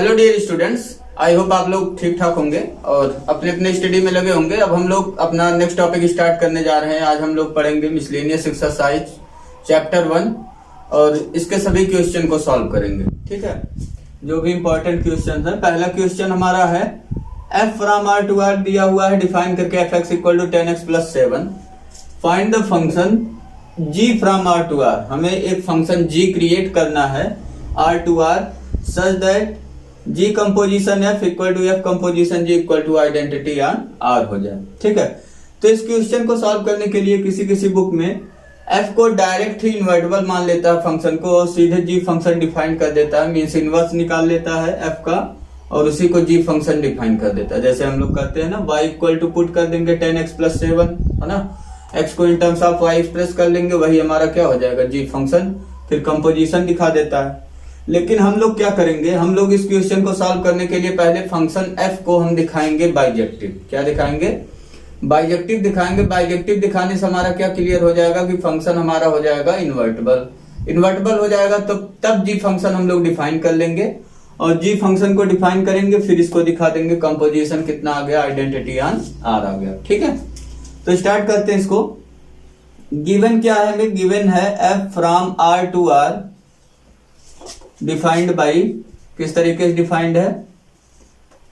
Hello dear students, I hope आप लोग ठीक ठाक होंगे और अपने अपने स्टडी में लगे होंगे। अब हम लोग अपना नेक्स्ट टॉपिक स्टार्ट करने जा रहे हैं। आज हम लोग पढ़ेंगे मिसलेनियस एक्सरसाइज चैप्टर 1 और इसके सभी क्वेश्चन को सॉल्व करेंगे। ठीक है, जो भी इंपॉर्टेंट क्वेश्चन है। पहला क्वेश्चन हमारा है f from r to r दिया हुआ है, डिफाइन करके fx equal to 10x plus 7। Find the function g from r to r। हमें एक फंक्शन g क्रिएट करना है r to r such that g composition f equal to f composition g equal to identity on r हो जाए। ठीक है, तो इस क्वेश्चन को सॉल्व करने के लिए किसी बुक में f को डायरेक्ट ही इन्वर्टिबल मान लेता है फंक्शन को और सीधे g फंक्शन डिफाइन कर देता है, मींस इनवर्स निकाल लेता है f का और उसी को g फंक्शन डिफाइन कर देता है। जैसे हम लोग करते हैं ना, y इक्वल टू पुट कर देंगे 10x प्लस 7, है ना, x को in terms of y express कर लेंगे, वही हमारा क्या हो जाएगा g फंक्शन, फिर कंपोजिशन दिखा देता है। लेकिन हम लोग क्या करेंगे, हम लोग इस क्वेश्चन को सॉल्व करने के लिए पहले फंक्शन f को हम दिखाएंगे बाइजेक्टिव। क्या दिखाएंगे? बाइजेक्टिव दिखाएंगे। बाइजेक्टिव दिखाने से हमारा क्या क्लियर हो जाएगा कि फंक्शन हमारा हो जाएगा इन्वर्टिबल। इन्वर्टिबल हो जाएगा तो तब g फंक्शन हम लोग डिफाइन कर लेंगे और g फंक्शन को डिफाइन करेंगे, फिर इसको दिखा देंगे कंपोजिशन कितना आ गया, आइडेंटिटी ऑन r आ गया। ठीक है, तो स्टार्ट करते हैं इसको। गिवन क्या है हमें? गिवन है f from r to r defined by, किस तरीके से डिफाइंड है,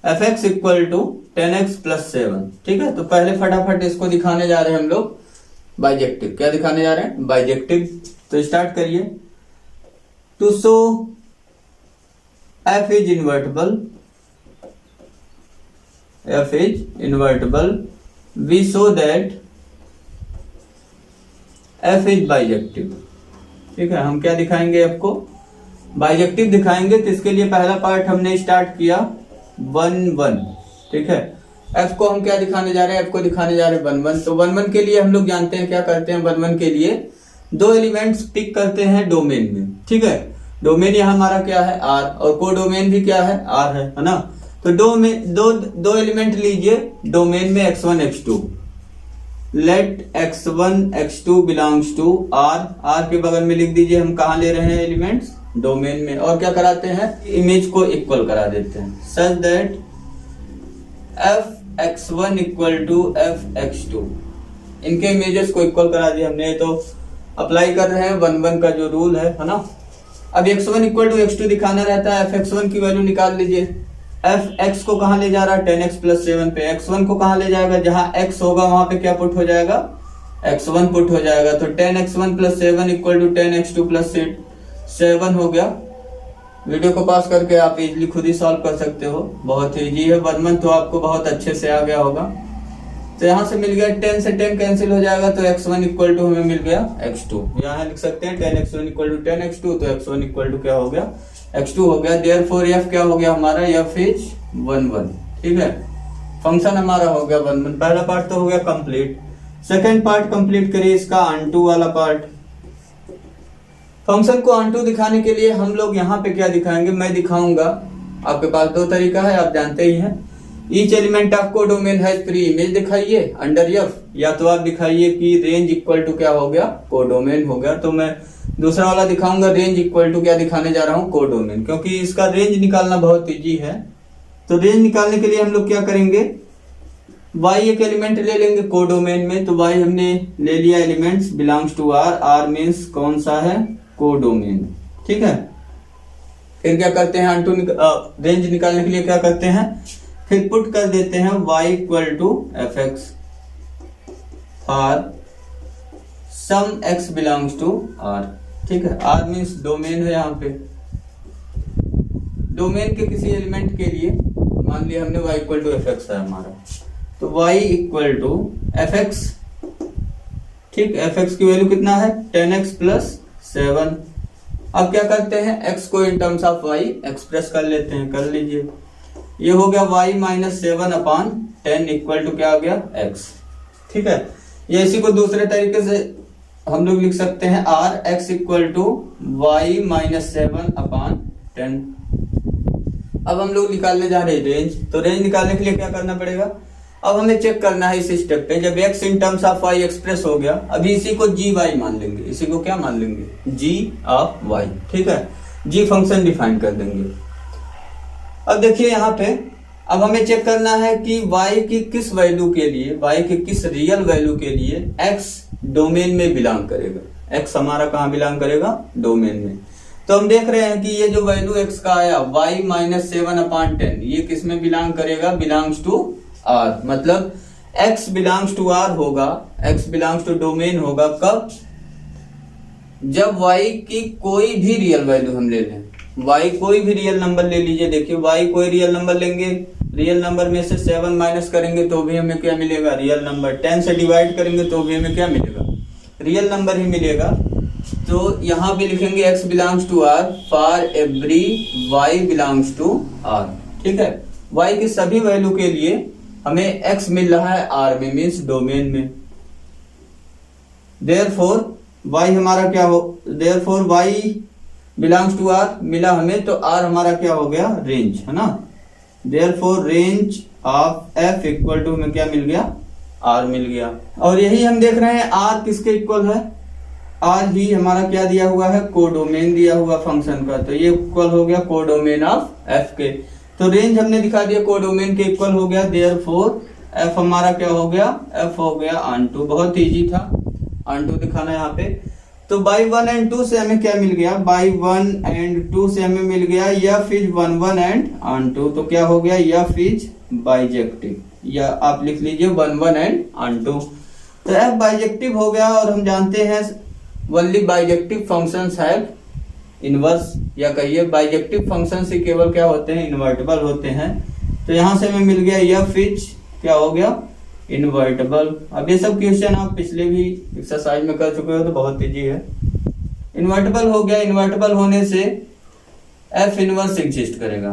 fx equal to 10x plus 7। ठीक है, तो पहले फटाफट इसको दिखाने जा रहे हैं हम लोग बाइजेक्टिव। क्या दिखाने जा रहे हैं? बाइजेक्टिव। तो स्टार्ट करिए। To show f is invertible we show that f is bijective. ठीक है, हम क्या दिखाएंगे? f को बाइजेक्टिव दिखाएंगे। तो इसके लिए पहला पार्ट हमने स्टार्ट किया 1 1। ठीक है, f को हम क्या दिखाने जा रहे हैं? f को दिखाने जा रहे हैं 1 1। तो 1 1 के लिए हम लोग जानते हैं क्या करते हैं। 1 1 के लिए दो एलिमेंट्स पिक करते हैं डोमेन में। ठीक है, डोमेन यहाँ हमारा क्या है, r, और को डोमेन भी क्या है, r है ना। तो दो एलिमेंट लीजिए डोमेन में x1 x2। Let x1 x2 belongs to r। r के बगल में लिख दीजिए हम कहाँ ले रहे हैं एलिमेंट्स, डोमेन में। और क्या कराते हैं, इमेज को इक्वल करा देते हैं such that f x1 equal to f x2। इनके इमेजेस को इक्वल करा दिया हमने। तो अप्लाई कर रहे हैं 1 1 का जो रूल है ना। अब x1 इक्वल टू x2 दिखाना रहता है, f x1 की वैल्यू निकाल लीजिए। f x को कहाँ ले जा रहा है, 10x प्लस 7 पे। x1 को कहाँ ले जाएगा, जहां x होगा वहां पे क्या पुट हो जाएगा, x1 पुट हो जाएगा। तो 10x1 plus 7 equal to 10x2 plus 7 हो गया। वीडियो को पास करके आप इजीली खुद ही सॉल्व कर सकते हो, बहुत इजी है। 1 1 तो आपको बहुत अच्छे से आ गया होगा। तो यहाँ से मिल गया 10 से 10 कैंसिल हो जाएगा, तो x1 इक्वल टू हमें मिल गया x2। यहाँ लिख सकते हैं 10x1 इक्वल टू 10x2, तो x1 इक्वल टू क्या हो गया, x2 हो गया। देयरफॉर f क्या हो गया हमारा, f इज 1 1। ठीक है, फंक्शन हमारा हो गया 1 1। पहला पार्ट तो हो गया कंप्लीट। सेकेंड पार्ट कंप्लीट करिए, इसका ऑनटू वाला पार्ट। फंक्शन को ऑनटू दिखाने के लिए हम लोग यहाँ पे क्या दिखाएंगे, मैं दिखाऊंगा। आपके पास दो तरीका है, आप जानते ही हैं। ईच एलिमेंट ऑफ को डोमेन है प्री इमेज दिखाइए अंडर f, या तो आप दिखाइए कि रेंज इक्वल टू क्या हो गया, को डोमेन हो गया। तो मैं दूसरा वाला दिखाऊंगा, रेंज इक्वल टू क्या दिखाने जा रहा हूँ, को डोमेन, क्योंकि इसका रेंज निकालना बहुत इजी है। तो रेंज निकालने के लिए हम लोग क्या करेंगे, y एक एलिमेंट ले लेंगे को डोमेन में। तो y हमने ले लिया elements belongs to r। r means कौन सा है, को डोमेन। ठीक है, फिर क्या करते हैं, ऑनटू रेंज निकालने के लिए क्या करते हैं, फिर पुट कर देते हैं y equal to fx for some x belongs to r। ठीक है, r मीन्स डोमेन है। यहाँ पे डोमेन के किसी एलिमेंट के लिए मान लिया हमने y इक्वल टू fx है हमारा, तो y इक्वल टू fx। ठीक, fx की वैल्यू कितना है, 10x प्लस 7। अब क्या करते हैं, x को in terms of y express कर लेते हैं, कर लीजिए। ये हो गया y minus 7 upon 10 equal to क्या आ गया, x। ठीक है, ये इसी को दूसरे तरीके से हम लोग लिख सकते हैं, r x equal to y minus 7 upon 10। अब हम लोग निकालने जा रहे हैं रेंज। तो रेंज निकालने के लिए क्या करना पड़ेगा, अब हमें चेक करना है इस स्टेप पे। जब x in terms of y express हो गया, अभी इसी को gy मान लेंगे। इसी को क्या मान लेंगे, g ऑफ y। ठीक है, g फंक्शन डिफाइन कर देंगे। अब देखिए यहाँ पे, अब हमें चेक करना है कि y की किस वैल्यू के लिए, y के किस रियल वैल्यू के लिए x डोमेन में बिलोंग करेगा। x हमारा कहाँ बिलोंग करेगा, डोमेन में। तो हम देख रहे हैं कि ये जो वैल्यू x का आया y माइनस 7/10, ये किस में बिलोंग करेगा, बिलोंग्स टू r। मतलब x बिलोंग्स टू r होगा, x बिलोंग्स टू डोमेन होगा कब, जब y की कोई भी रियल वैल्यू हम ले लें। y कोई भी रियल नंबर ले लीजिए, देखिए y कोई रियल नंबर लेंगे, रियल नंबर में से 7 माइनस करेंगे तो भी हमें क्या मिलेगा, रियल नंबर। 10 से डिवाइड करेंगे तो भी हमें क्या मिलेगा, रियल नंबर ही मिलेगा। तो यहाँ पे लिखेंगे x belongs to r for every y belongs to r। ठीक है, y की सभी वैल्यू के लिए हमें x मिल रहा है r में, मीन्स डोमेन में। देयरफॉर y हमारा क्या हो, therefore y belongs to r मिला हमें, तो r हमारा क्या हो गया, रेंज, है ना। Therefore range of f equal to हमें क्या मिल गया, r मिल गया। और यही हम देख रहे हैं r किसके इक्वल है, r ही हमारा क्या दिया हुआ है, कोडोमेन दिया हुआ फंक्शन का। तो ये इक्वल हो गया कोडोमेन ऑफ f के। तो रेंज हमने दिखा दिया कोडोमेन के इक्वल हो गया। देयरफॉर f हमारा क्या हो गया, f हो गया ऑन2। बहुत इजी था ऑन2 दिखाना यहाँ पे। तो बाई 1 एंड 2 से हमें क्या मिल गया, बाई 1 एंड 2 से हमें मिल गया यफ इज 1 1 एंड ऑन2। तो क्या हो गया, यफ इज बाइजेक्टिव, या आप लिख लीजिए 1 1 एंड ऑन2। तो f बाइजेक्टिव हो गया। और हम जानते हैं only bijective functions have inverse, या कहिए बाइजेक्टिव फंक्शंस ही केवल क्या होते हैं, इन्वर्टिबल होते हैं। तो यहां से हमें मिल गया यफ इज क्या हो गया, इन्वर्टिबल। अब ये सब क्वेश्चन आप पिछले भी एक्सरसाइज में कर चुके हो, तो बहुत इजी है। इन्वर्टिबल हो गया, इन्वर्टिबल होने से एफ इनवर्स एग्जिस्ट करेगा,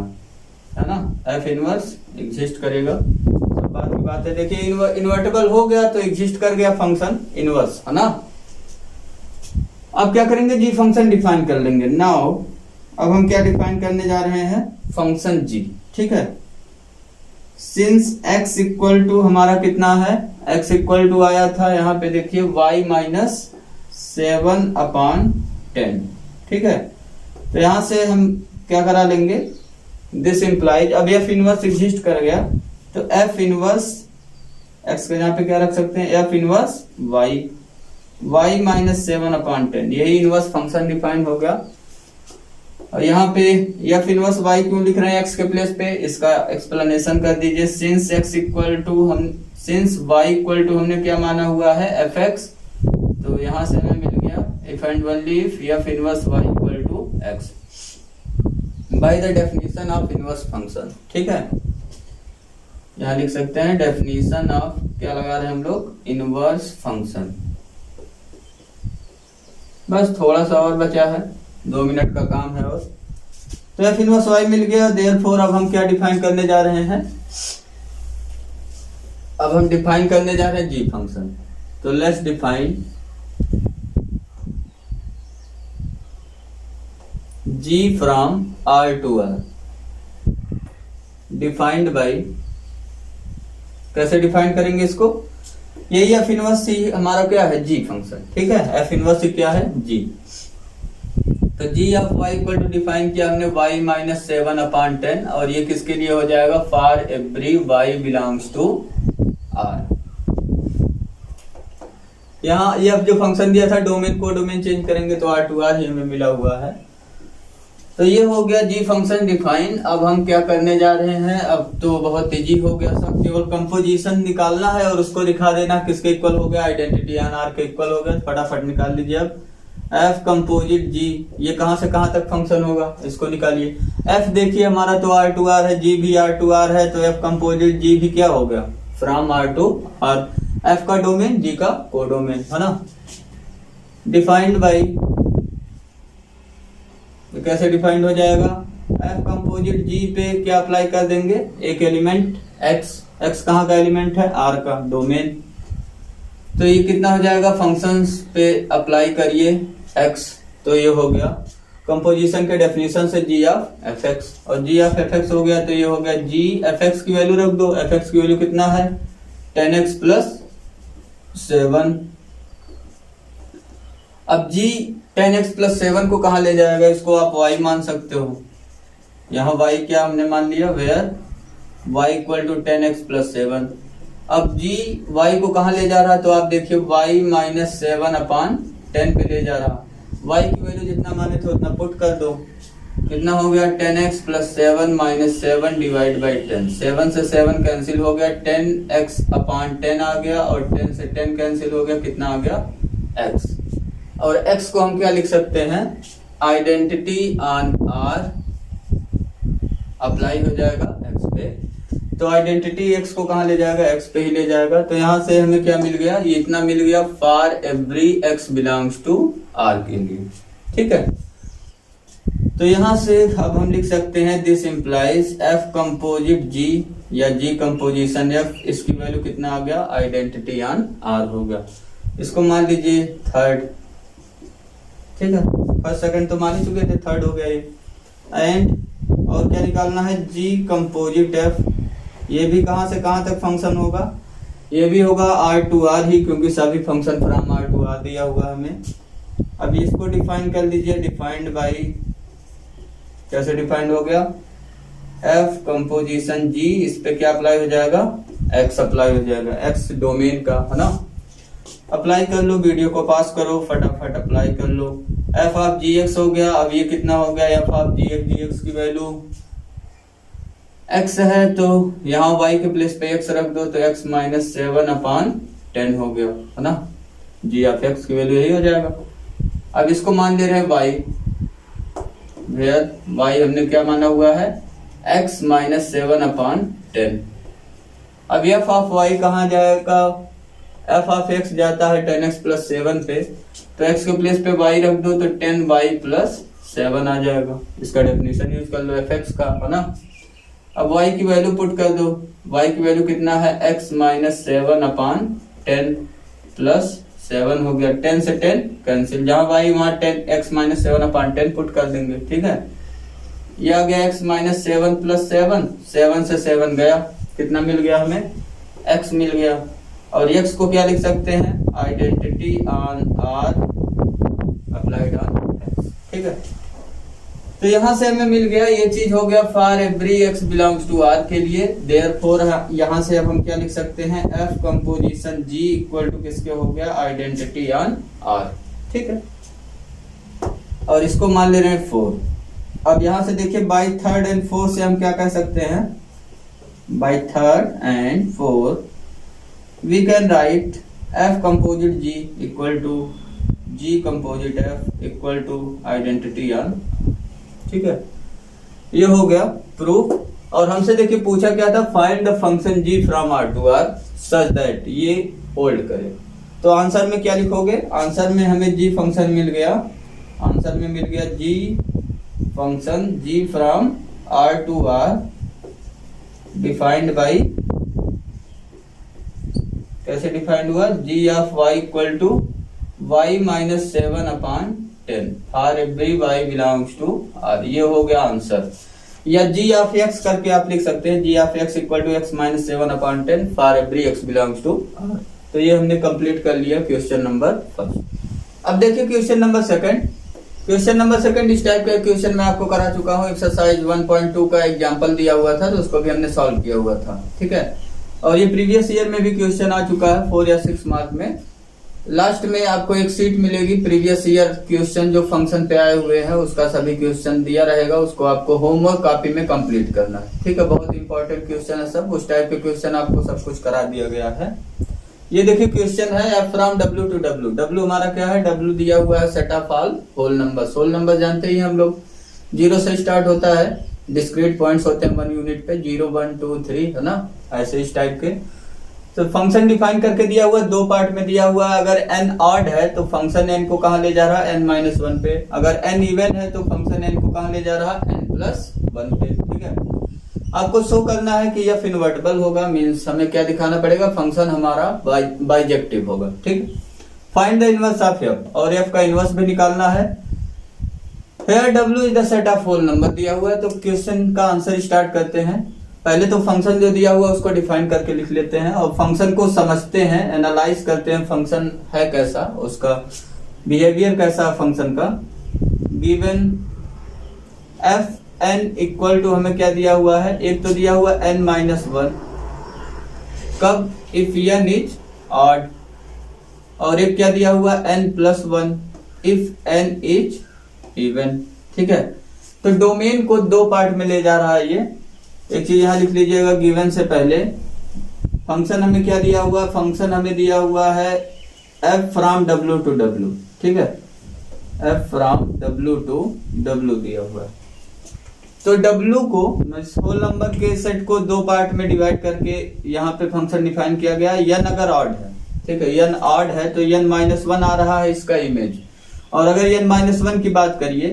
है ना, एफ इनवर्स एग्जिस्ट करेगा। सब बात की बात है। देखिए इन्वर्टिबल हो गया तो एग्जिस्ट कर गया फंक्शन इनवर्स, है ना। अब क्या करेंगे, जी फंक्शन डिफाइन कर लेंगे। नाउ अब हम क्या डिफाइन करने जा रहे हैं, फंक्शन जी। ठीक है, सिंस x इक्वल टू हमारा कितना है, x इक्वल टू आया था यहाँ पे देखिए y माइनस 7/10। ठीक है, तो यहां से हम क्या करा लेंगे, दिस इंप्लाइज, अब f इनवर्स एग्जिस्ट कर गया तो f इनवर्स x के यहाँ पे क्या रख सकते हैं, f इनवर्स y माइनस 7/10, यही इनवर्स फंक्शन डिफाइन हो गया। और यहाँ पे f इनवर्स y क्यों लिख रहे हैं x के प्लेस पे, इसका एक्सप्लेनेशन कर दीजिए। Since x equal to since y equal to हमने क्या माना हुआ है, fx, तो यहाँ से हमें मिल गया if and only if f inverse y equal to x by the definition of inverse function. ठीक है, यहाँ लिख सकते हैं डेफिनेशन ऑफ, क्या लगा रहे हैं हम लोग, इनवर्स फंक्शन। बस थोड़ा सा और बचा है, 2 मिनट का काम है। और तो एफ इनवर्स y मिल गया। देयरफॉर अब हम क्या डिफाइन करने जा रहे हैं, अब हम डिफाइन करने जा रहे हैं जी फंक्शन। तो let's define g from r to r, defined by, कैसे डिफाइन करेंगे इसको, यही एफ इनवर्स सी हमारा क्या है, जी फंक्शन। ठीक है, एफ इनवर्स सी क्या है, जी। तो g of y equal to define किया हमने y माइनस 7/10, और ये किसके लिए हो जाएगा, for every y belongs to r। यहाँ ये अब जो फंक्शन दिया था डोमेन को डोमेन चेंज करेंगे तो r टू r ही हमें मिला हुआ है। तो ये हो गया जी फंक्शन डिफाइन। अब हम क्या करने जा रहे हैं, अब तो बहुत इजी हो गया सब, केवल कंपोजिशन निकालना है और उसको दिखा देना किसके इक्वल हो गया, आइडेंटिटी ऑन आर के इक्वल हो गया। फटाफट निकाल लीजिए। अब एफ कंपोजिट जी, ये कहां से कहां तक फंक्शन होगा, इसको निकालिए। एफ देखिए हमारा तो आर टू आर है, जी भी आर टू आर है, तो एफ कंपोजिट जी भी क्या हो गया, from R to R. F का डोमेन, जी का कोडोमेन, है ना। डिफाइंड बाई, तो कैसे डिफाइंड हो जाएगा, एफ कंपोजिट जी पे क्या अप्लाई कर देंगे, एक एलिमेंट एक्स, एक्स कहाँ का एलिमेंट है, आर का डोमेन। तो ये कितना हो जाएगा, फंक्शंस पे अप्लाई करिए एक्स, तो ये हो गया कंपोजिशन के डेफिनेशन से जी ऑफ एफ एक्स, और जी ऑफ एफ एक्स हो गया तो ये हो गया जी एफ एक्स की वैल्यू रख दो। एफ एक्स की वैल्यू कितना है, 10x प्लस 7। अब जी 10x प्लस 7 को कहा ले जाएगा, इसको आप y मान सकते हो, यहाँ y क्या हमने मान लिया, where y equal to 10x plus 7। अब g y को कहाँ ले जा रहा है, तो आप देखिए y माइनस 7 अपान 10 पे ले जा रहा। y की वैल्यू जितना माने थे उतना पुट कर दो, कितना हो गया 10x plus 7 minus 7 divide by 10। 7 से 7 कैंसिल हो गया, 10x अपान 10 आ गया, और 10 से 10 कैंसिल हो गया, कितना आ गया x। और x को हम क्या लिख सकते हैं, आइडेंटिटी ऑन r अप्लाई हो जाएगा x पे, तो आइडेंटिटी x को कहाँ ले जाएगा, x पे ही ले जाएगा। तो यहाँ से हमें क्या मिल गया, ये इतना मिल गया for every x belongs to r के लिए, ठीक है। तो यहाँ से अब हम लिख सकते हैं this implies f composite g या g कंपोजिशन f, इसकी वैल्यू कितना आ गया, आइडेंटिटी ऑन r हो गया। इसको मान लीजिए थर्ड, ठीक है, फर्स्ट सेकंड तो मान ही चुके थे, थर्ड हो गया ये। एंड और क्या निकालना है, g कंपोजिट f, ये भी कहां से कहां तक फंक्शन होगा, ये भी होगा r टू r ही, क्योंकि सभी function from r to r दिया हुआ हमें। अब इसको डिफाइन कर लीजिए, डिफाइंड बाई, कैसे डिफाइंड हो गया, f कंपोजिशन g, इस पे क्या अप्लाई हो जाएगा, x अप्लाई हो जाएगा, x डोमेन का है ना। अप्लाई कर लो, वीडियो को पास करो, फटाफट अप्लाई कर लो। f ऑफ gx हो गया, अब ये कितना हो गया, f ऑफ gx की वैल्यू x है, तो यहाँ y के प्लेस पे x रख दो, तो x माइनस 7 अपान 10 हो गया है ना, g ऑफ x की वैल्यू यही हो जाएगा। अब इसको मान ले रहे हैं y, वेयर y हमने क्या माना हुआ है, x माइनस 7 अपान 10। अब f ऑफ y कहाँ जाएगा, f ऑफ x जाता है 10x प्लस 7 पे, तो x के प्लेस पे y रख दो, तो 10y प्लस 7 आ जाएगा। इसका डेफिनेशन यूज कर लो fx का, है ना। अब y की वैल्यू पुट कर दो, y की वैल्यू कितना है, x माइनस 7 अपान 10 प्लस 7 हो गया, 10 से 10 कैंसिल, जहां y वहां 10, x माइनस 7 अपान 10 पुट कर देंगे, ठीक है। ये आ गया x माइनस 7 प्लस 7, 7 से 7 गया, कितना मिल गया हमें, x मिल गया। और x को क्या लिख सकते हैं, identity on r applied on x, ठीक है। तो यहां से हमें मिल गया, ये चीज हो गया for every x belongs to r के लिए। देयरफॉर यहां से अब हम क्या लिख सकते हैं, f composition g equal to किसके हो गया, आइडेंटिटी ऑन r, ठीक है। और इसको मान ले रहे हैं 4। अब यहां से देखिए बाई थर्ड एंड फोर्थ से हम क्या कह सकते हैं, by third and fourth we can write f composite g equal to g composite f equal to identity on, ठीक है। ये हो गया प्रूफ। और हमसे देखिए पूछा क्या था, find the function g from r to r such that ये होल्ड करे। तो आंसर में क्या लिखोगे, आंसर में हमें g फंक्शन मिल गया, आंसर में मिल गया g function g from r to r defined by, कैसे डिफाइंड हुआ, g of y equal to y minus 7 upon 10 for every y belongs to r, ये हो गया आंसर। या g ऑफ x करके आप लिख सकते हैं, g of x equal to x minus 7 upon 10 for every x belongs to r। तो ये हमने कंप्लीट कर लिया क्वेश्चन नंबर फर्स्ट। अब देखिए question number second. Question number second इस टाइप का क्वेश्चन मैं आपको करा चुका हूँ, एक्सरसाइज 1.2 का एग्जाम्पल दिया हुआ था, तो उसको भी हमने सॉल्व किया हुआ था, ठीक है। और ये प्रीवियस ईयर में भी क्वेश्चन आ चुका है 4 या 6 मार्क में। लास्ट में आपको एक शीट मिलेगी, प्रीवियस ईयर क्वेश्चन जो फंक्शन पे आए हुए हैं उसका सभी क्वेश्चन दिया रहेगा, उसको आपको होमवर्क कॉपी में कंप्लीट करना है, ठीक है। बहुत इंपॉर्टेंट क्वेश्चन है सब, उस टाइप के क्वेश्चन आपको सब कुछ करा दिया गया है। ये देखिए क्वेश्चन है f from w to w। w हमारा क्या है, w दिया हुआ है set of all whole numbers. Whole number जानते ही हम लोग 0 से स्टार्ट होता है, डिस्क्रीट पॉइंट्स होते हैं 1 यूनिट पे, 0 1 2 3, है ना, ऐसे इस टाइप के। तो फंक्शन डिफाइन करके दिया हुआ, 2 पार्ट में दिया हुआ। अगर n ऑड है तो फंक्शन n को कहाँ ले जा रहा है, n-1 पे। अगर n इवन है तो फंक्शन n को कहाँ ले जा रहा है, n+1 पे, ठीक है। आपको शो करना है कि यह इनवर्टिबल होगा, मींस हमें क्या दिखाना पड़ेगा, फंक्शन हमारा बाइजेक्टिव होगा, ठीक। Find the inverse of f, और f का इनवर्स भी निकालना है। Here w is the set of whole number दिया हुआ है, तो क्वेश्चन का आंसर स्टार्ट करते हैं। पहले तो फंक्शन जो दिया हुआ है उसको डिफाइन करके लिख लेते हैं, और फंक्शन को समझते हैं, एनालाइज करते हैं फंक्शन है कैसा, उसका बिहेवियर कैसा फंक्शन का। Given f n equal to हमें क्या दिया हुआ है, एक तो दिया हुआ n-1, कब, इफ n इज ऑड, और एक क्या दिया हुआ n+1 if n is even. ठीक है, तो डोमेन को दो पार्ट में ले जा रहा है ये। एक चीज यहां लिख लीजिएगा, गिवन से पहले फंक्शन हमें क्या दिया हुआ, फंक्शन हमें दिया हुआ है f from w to w। ठीक है, f from w to w दिया हुआ है। तो w को होल नंबर के सेट को दो पार्ट में डिवाइड करके यहाँ पे फंक्शन डिफाइन किया गया है। n अगर ऑड है, ठीक है, n ऑड है तो n-1 आ रहा है इसका इमेज। और अगर n-1 की बात करिए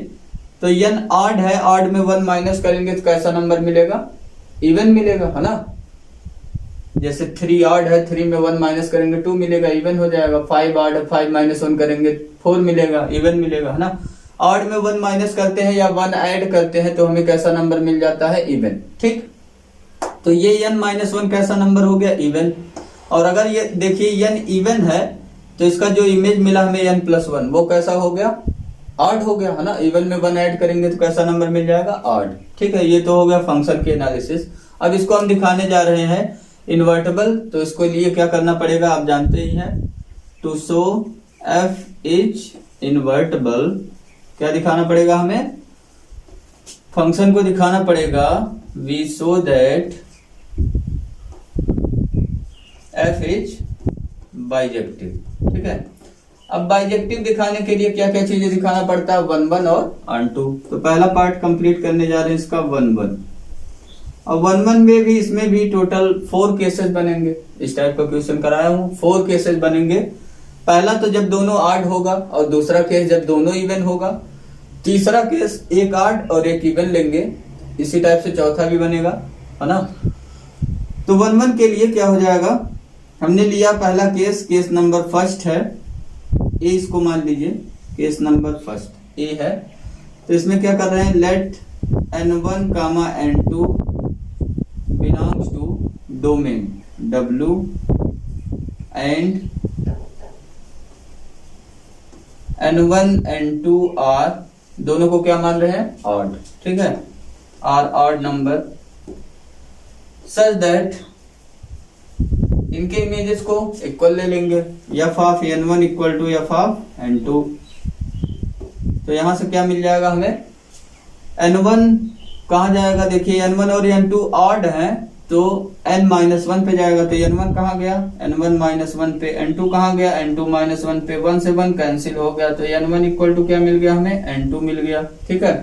तो n ऑड है, ऑड में 1 माइनस करेंगे तो कैसा नंबर मिलेगा, इवन मिलेगा, है ना। जैसे 3 ऑड है, 3 में 1 माइनस करेंगे 2 मिलेगा, इवन हो जाएगा। 5 ऑड है, 5 माइनस 1 करेंगे 4 मिलेगा, इवन मिलेगा, है ना। ऑड में 1 माइनस करते हैं या 1 ऐड करते हैं तो हमें कैसा नंबर मिल जाता है, इवन। ठीक, तो ये n-1 कैसा नंबर हो गया, इवन। और अगर ये देखिए n इवन है तो इसका जो इमेज मिला हमें n+1 वो कैसा हो गया, ऑड हो गया, है ना। इवन में 1 ऐड करेंगे तो कैसा नंबर मिल जाएगा, ऑड। ठीक है, ये तो हो गया फंक्शन के एनालिसिस। अब इसको हम दिखाने जा रहे हैं इन्वर्टेबल, तो इसको लिए क्या करना पड़ेगा आप जानते ही हैं। To show f is invertible क्या दिखाना पड़ेगा हमें, फंक्शन को दिखाना पड़ेगा we show that f is bijective. ठीक है, अब बाइजेक्टिव दिखाने के लिए क्या क्या चीजें दिखाना पड़ता है, 1-1 और onto। तो पहला पार्ट कंप्लीट करने जा रहे हैं इसका 1-1। अब 1-1 में भी इसमें भी टोटल 4 केसेस बनेंगे। इस टाइप का क्वेश्चन कराया हूं, 4 केसेस बनेंगे। पहला तो जब दोनों ऑड होगा, और दूसरा केस जब दोनों इवन होगा, तीसरा केस एक ऑड और एक इवन लेंगे। इसी टाइप से चौथा भी बनेगा, है ना। तो 1-1 के लिए क्या हो जाएगा, हमने लिया पहला केस, केस नंबर फर्स्ट है ए, इसको मान लीजिए केस नंबर फर्स्ट ए है। तो इसमें क्या कर रहे हैं, let n1, n2 belongs to domain w and n1 n2 are, दोनों को क्या मान रहे हैं, ऑड। ठीक है, are odd number such that इनके इमेजेस को इक्वल ले लेंगे, f of n1 equal to f of n2। तो यहां से क्या मिल जाएगा हमें, n1 कहां जाएगा, देखिए n1 और n2 ऑड है तो n-1 पे जाएगा। तो n1 कहां गया, n1-1 पे, n2 कहां गया, n2-1 पे, 1 से 1 कैंसिल हो गया। तो n1 इक्वल टू क्या मिल गया हमें, n2 मिल गया। ठीक है,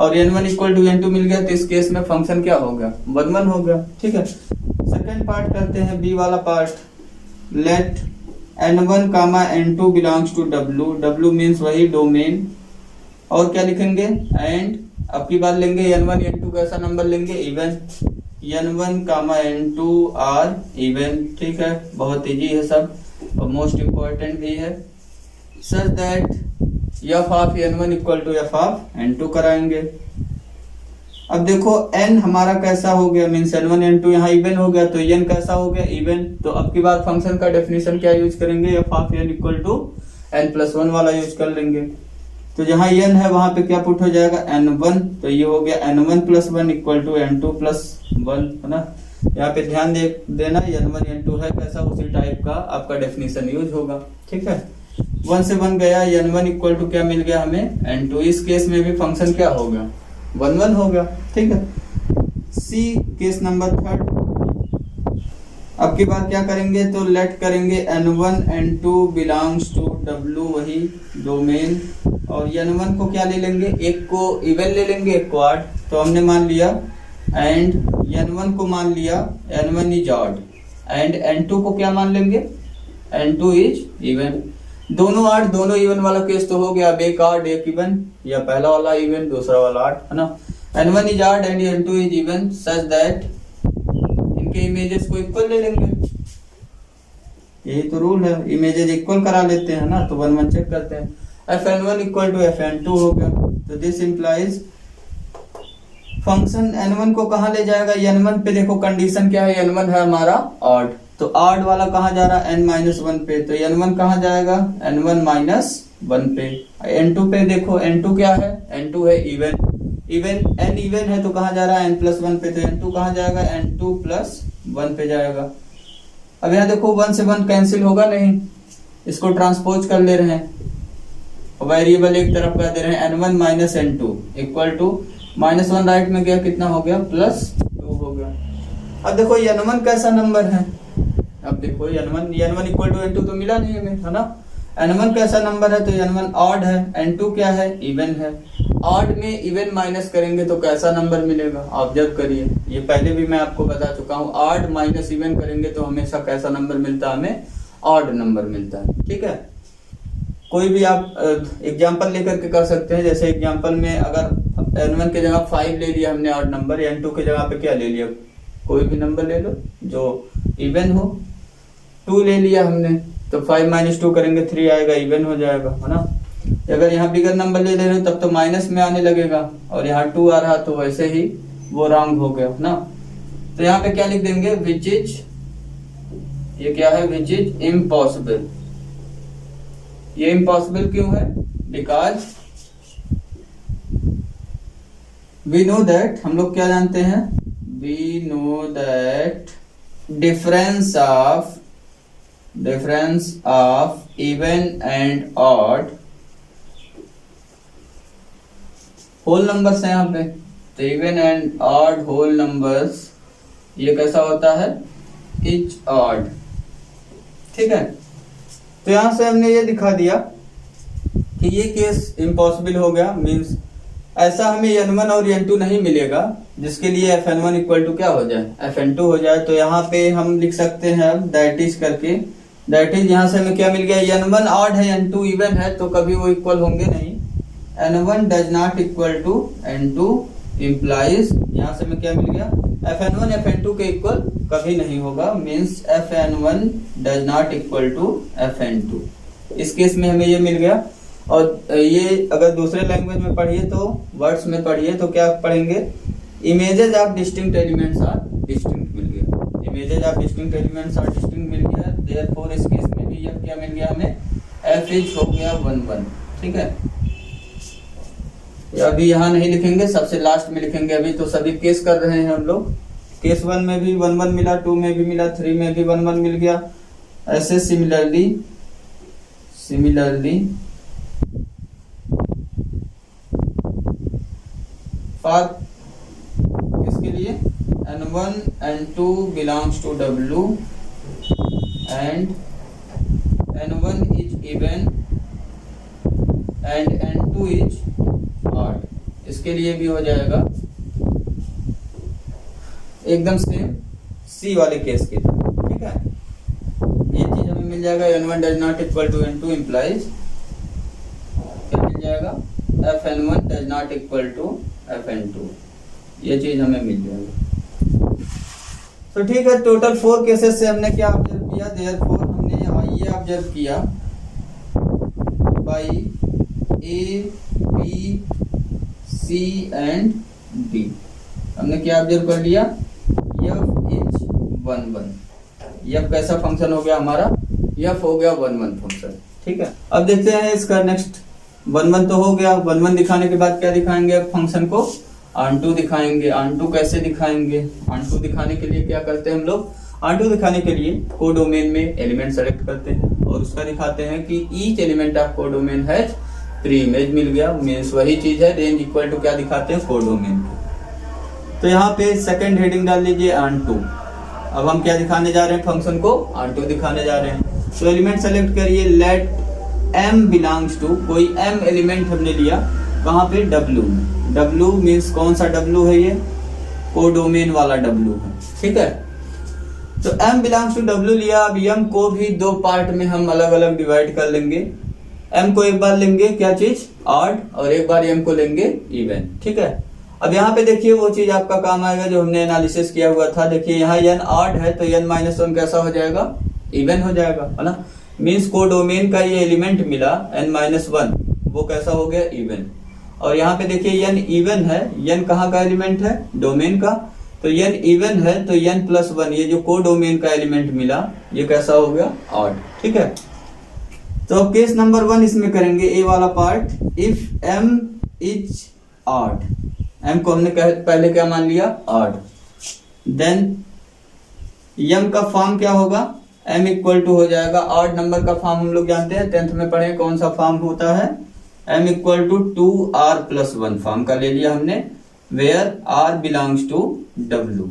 और n1 इक्वल टू n2 मिल गया तो इस केस में फंक्शन क्या हो गया, 1-1 हो गया। ठीक है, सेकेंड पार्ट करते हैं, बी वाला part. Let n1, n2 belongs to w means वही डोमेन, और क्या लिखेंगे, एंड अब की बात लेंगे n1 n2 कैसा नंबर लेंगे, even. n1, n2 are even. ठीक है, बहुत इजी है सब और मोस्ट इंपॉर्टेंट भी है। Such that f of n1 equal to f of n2 कराएंगे। अब देखो n हमारा कैसा हो गया, मीन्स n1 n2 यहाँ इवन हो गया, तो n कैसा हो गया, इवन। तो अब की बार फंक्शन का डेफिनेशन क्या यूज करेंगे, f of n equal to n+1 वाला यूज कर लेंगे। तो जहां n है वहां पे क्या पुट हो जाएगा, n1। तो ये हो गया n1+1 इक्वल टू n2+1, है ना। यहाँ पे ध्यान देना, n1 n2 है कैसा, उसी टाइप का आपका डेफिनेशन यूज होगा। ठीक है, 1 से 1 गया, n1 इक्वल टू क्या मिल गया हमें, n2। इस केस में भी फंक्शन क्या हो गया, 1-1 हो गया। ठीक है, सी केस नंबर थर्ड। अब की बार क्या करेंगे, तो लेट करेंगे n1 n2 belongs to w, वही डोमेन, और n1 को क्या ले लेंगे, एक को इवन ले लेंगे, एक को ऑड। तो हमने मान लिया, एंड n1 को मान लिया n1 is odd, and n2 को क्या मान लेंगे, n2 इज इवन। दोनों ऑड दोनों इवन वाला केस तो हो गया। अब एक ऑड एक इवन, या पहला वाला इवन दूसरा वाला ऑड, है ना। n1 is odd and n2 is even such that इनके इमेजेस को इक्वल ले लेंगे। यही तो रूल है, इमेजेस इक्वल करा लेते हैं ना। तो 1-1 चेक करते हैं, fn1 इक्वल टू fn2 हो गया। तो दिस इंप्लाइज फंक्शन n1 को कहां ले जाएगा, n1 पे। देखो कंडीशन क्या है, n1 है हमारा ऑड, तो ऑड वाला कहां जा रहा है, n-1 पे। तो n1 कहां जाएगा, n1-1 पे। n2 पे देखो, n2 क्या है, n2 है इवन। इवन n इवन है तो कहाँ जा रहा है n+1 पे, तो n2 कहाँ जाएगा n2+1 पे जाएगा। अब यहाँ देखो 1 से 1 कैंसिल होगा नहीं, इसको ट्रांसपोज कर ले रहे हैं, वेरिएबल एक तरफ कर दे रहे हैं n1 minus n2 equal to -1 right में गया, कितना हो गया +2 हो गया। अब देखो n1 कैसा नंबर है, अब देखो n1 इक्वल टू n2 तो मिला नहीं हमें, है ना। n1 कैसा नंबर है, तो n1 ऑड है, n2 क्या है इवन है। ऑड में इवन माइनस करेंगे तो कैसा नंबर मिलेगा, ऑब्जर्व करिए, ये पहले भी मैं आपको बता चुका हूँ। ऑड माइनस इवन करेंगे तो हमेशा कैसा नंबर मिलता है, हमें ऑड नंबर मिलता है, ठीक है। कोई भी आप एग्जांपल लेकर के कर सकते हैं, जैसे एग्जांपल में अगर n1 की जगह 5 ले लिया हमने ऑड नंबर, n2 की जगह पे क्या ले लिया, कोई भी नंबर ले लो जो इवन हो। 2 ले लिया हमने तो 5 - 2 करेंगे 3 आएगा, इवन हो जाएगा, है ना। अगर यहाँ बिगर नंबर ले रहे हो तब तो माइनस में आने लगेगा, और यहाँ 2 आ रहा तो वैसे ही वो रॉन्ग हो गया, है ना। तो यहाँ पे क्या लिख देंगे, विच इज, ये क्या है, विच इज इम्पॉसिबल। ये इम्पॉसिबल क्यों है, बिकॉज वी नो दैट, हम लोग क्या जानते हैं, we know that difference of even and odd whole numbers है यहाँ पे, तो even and odd whole numbers ये कैसा होता है, इच ऑड, ठीक है। तो यहां से हमने ये दिखा दिया कि ये केस इम्पॉसिबल हो गया, मींस ऐसा हमें n1 और n2 नहीं मिलेगा जिसके लिए fn1 इक्वल टू क्या हो जाए, fn2 हो जाए। तो यहाँ पे हम लिख सकते हैं अब दैट इज करके, दैट इज यहाँ से हमें क्या मिल गया, n1 ऑड है n2 इवन है तो कभी वो इक्वल होंगे नहीं, n1 does not equal to n2 implies, यहाँ से हमें क्या मिल गया, fn1 fn2 के इक्वल कभी नहीं होगा, means fn1 does not equal to fn2। इस केस में हमें ये मिल गया। और ये अगर दूसरे लैंग्वेज में पढ़िए तो वर्ड्स में पढ़िए तो क्या पढ़ेंगे, images of distinct elements are distinct मिल गया, images of distinct elements are distinct मिल गया। देयरफॉर इस केस में भी ये क्या मिल गया हमें, f इज हो गया 1 1, ठीक है। अभी यहाँ नहीं लिखेंगे, सबसे लास्ट में लिखेंगे, अभी तो सभी केस कर रहे हैं हम लोग। केस 1 में भी 1 1 मिला, 2 में भी मिला, 3 में भी 1 1 मिल गया, ऐसे सिमिलरली फॉर किसके लिए, n1 n2 belongs to w and n1 is even and n2 is odd, इसके लिए भी हो जाएगा एकदम सेम सी वाले केस के, ठीक है। ये चीज हमें मिल जाएगा, n1 does not equal to n2 implies क्या मिल जाएगा, fn1 does not equal to fn2, ये चीज हमें मिल जाएगा। तो ठीक है, टोटल 4 केसेस से हमने क्या ऑब्जर्व किया, देयरफॉर हमने ये ऑब्जर्व किया by A B C and D, हमने क्या ऑब्जर्व कर लिया, f इज 1 1, f कैसा फंक्शन हो गया हमारा, f हो गया 1 1 फंक्शन, ठीक है। अब देखते हैं इसका नेक्स्ट, 1 1 तो हो गया, 1 1 दिखाने के बाद क्या दिखाएंगे, अब फंक्शन को ऑन2 दिखाएंगे। ऑन2 कैसे दिखाएंगे, ऑन2 दिखाने के लिए क्या करते हैं हम लोग, ऑन2 दिखाने के लिए कोडोमेन में एलिमेंट सेलेक्ट करते हैं और उसका दिखाते हैं कि each element of codomain has pre image, मिल गया, मीन्स वही चीज है, रेंज इक्वल टू क्या दिखाते हैं, कोडोमेन। तो यहाँ पे सेकंड हेडिंग डाल लीजिए ऑन2। अब हम क्या दिखाने जा रहे हैं, फंक्शन को ऑन2 दिखाने जा रहे हैं। तो एलिमेंट सेलेक्ट करिए, लेट m बिलोंग्स टू, कोई m एलिमेंट हमने लिया, कहाँ पे, w में। w मीन्स कौन सा w है, ये कोडोमेन वाला w है, ठीक है। तो m बिलोंग्स टू w लिया। अब m को भी 2 पार्ट में हम अलग अलग डिवाइड कर लेंगे। m को एक बार लेंगे क्या चीज, ऑड, और एक बार m को लेंगे इवन, ठीक है। अब यहाँ पे देखिए वो चीज आपका काम आएगा जो हमने एनालिसिस किया हुआ था। देखिए यहाँ n ऑड है तो n -1 कैसा हो जाएगा, इवन हो जाएगा, है ना। मीन्स कोडोमेन का ये एलिमेंट मिला n -1, वो कैसा हो गया, इवन। और यहाँ पे देखिए n इवन है, n कहाँ का एलिमेंट है, डोमेन का, तो n इवन है तो n+1 ये जो कोडोमेन का एलिमेंट मिला ये कैसा हो गया, ऑड, ठीक है। तो अब केस नंबर 1 इसमें करेंगे, ए वाला part, if m is odd, m को हमने पहले क्या मान लिया, ऑड। देन यम का फॉर्म क्या होगा, एम इक्वल टू हो जाएगा, ऑड नंबर का फॉर्म हम लोग जानते हैं, 10th में पढ़े कौन सा फॉर्म होता है, M equal to 2r+1 form का ले लिया हमने, वेयर आर बिलोंग्स टू डब्ल्यू।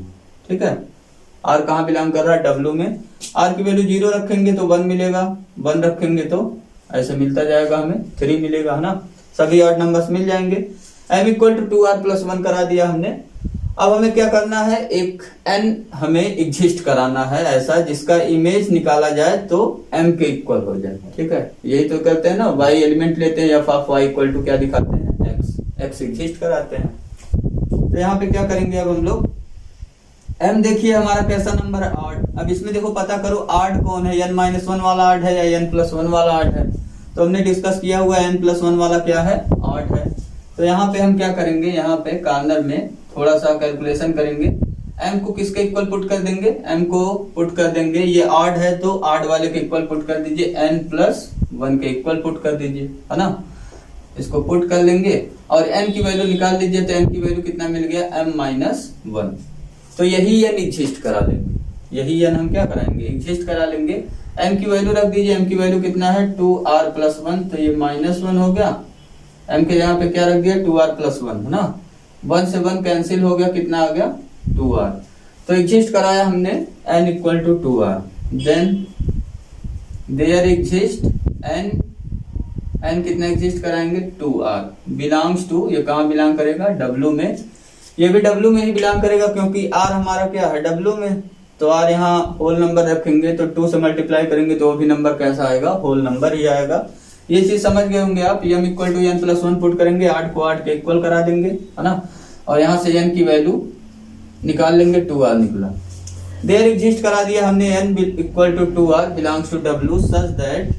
ठीक है, आर कहाँ बिलोंग कर रहा है, डब्ल्यू में। आर की वैल्यू 0 रखेंगे तो 1 मिलेगा, 1 रखेंगे तो ऐसे मिलता जाएगा, हमें 3 मिलेगा, है ना, सभी ऑड नंबर्स मिल जाएंगे। एम इक्वल टू 2r+1 करा दिया हमने। अब हमें क्या करना है, एक n हमें एग्जिस्ट कराना है ऐसा जिसका इमेज निकाला जाए तो m के इक्वल हो जाए। ठीक है, यही तो करते हैं ना, y एलिमेंट लेते हैं, f of y equal to क्या दिखाते हैं, x एग्जिस्ट कराते हैं। तो यहाँ पे क्या करेंगे अब हम लोग, m देखिए हमारा कैसा नंबर है, ऑड। अब इसमें देखो पता करो ऑड कौन है, n-1 वाला ऑड है या n+1 वाला ऑड है। तो हमने डिस्कस किया हुआ n+1 वाला क्या है, ऑड है। तो यहाँ पे हम क्या करेंगे, यहाँ पे कॉर्नर में थोड़ा सा कैलकुलेशन करेंगे, m को किसके इक्वल पुट कर देंगे, m को पुट कर देंगे, ये ऑड है तो ऑड वाले के इक्वल पुट कर दीजिए, n+1 के इक्वल पुट कर दीजिए, है ना, इसको पुट कर लेंगे और m की वैल्यू निकाल दीजिए। तो m की वैल्यू कितना मिल गया, m-1। तो यही n एग्जिस्ट करा लेंगे, यही n हम क्या कराएंगे, एग्जिस्ट करा लेंगे। m की वैल्यू रख दीजिए, m की वैल्यू कितना है, 2r+1, तो ये -1 हो गया, m के यहाँ पे क्या रख दिया, 2r+1, है ना, 1 से 1 कैंसिल हो गया, कितना आ गया, 2r। तो एग्जिस्ट कराया हमने n equal to 2r। Then there exist n कितना एग्जिस्ट कराएंगे, 2r बिलोंग्स टू, ये कहाँ बिलोंग करेगा, w में। ये भी w में ही बिलोंग करेगा क्योंकि r हमारा क्या है, w में। तो r यहाँ होल नंबर रखेंगे तो 2 से मल्टीप्लाई करेंगे तो वो भी नंबर कैसा आएगा, होल नंबर ही आएगा। ये चीज समझ गए होंगे आप। m equal to n+1 put करेंगे, 8 को 8 के इक्वल करा देंगे, है ना, और यहाँ से n की वैल्यू निकाल लेंगे, 2r निकला। देयर एग्जिस्ट करा दिया हमने, n equal to 2r belongs to w such that,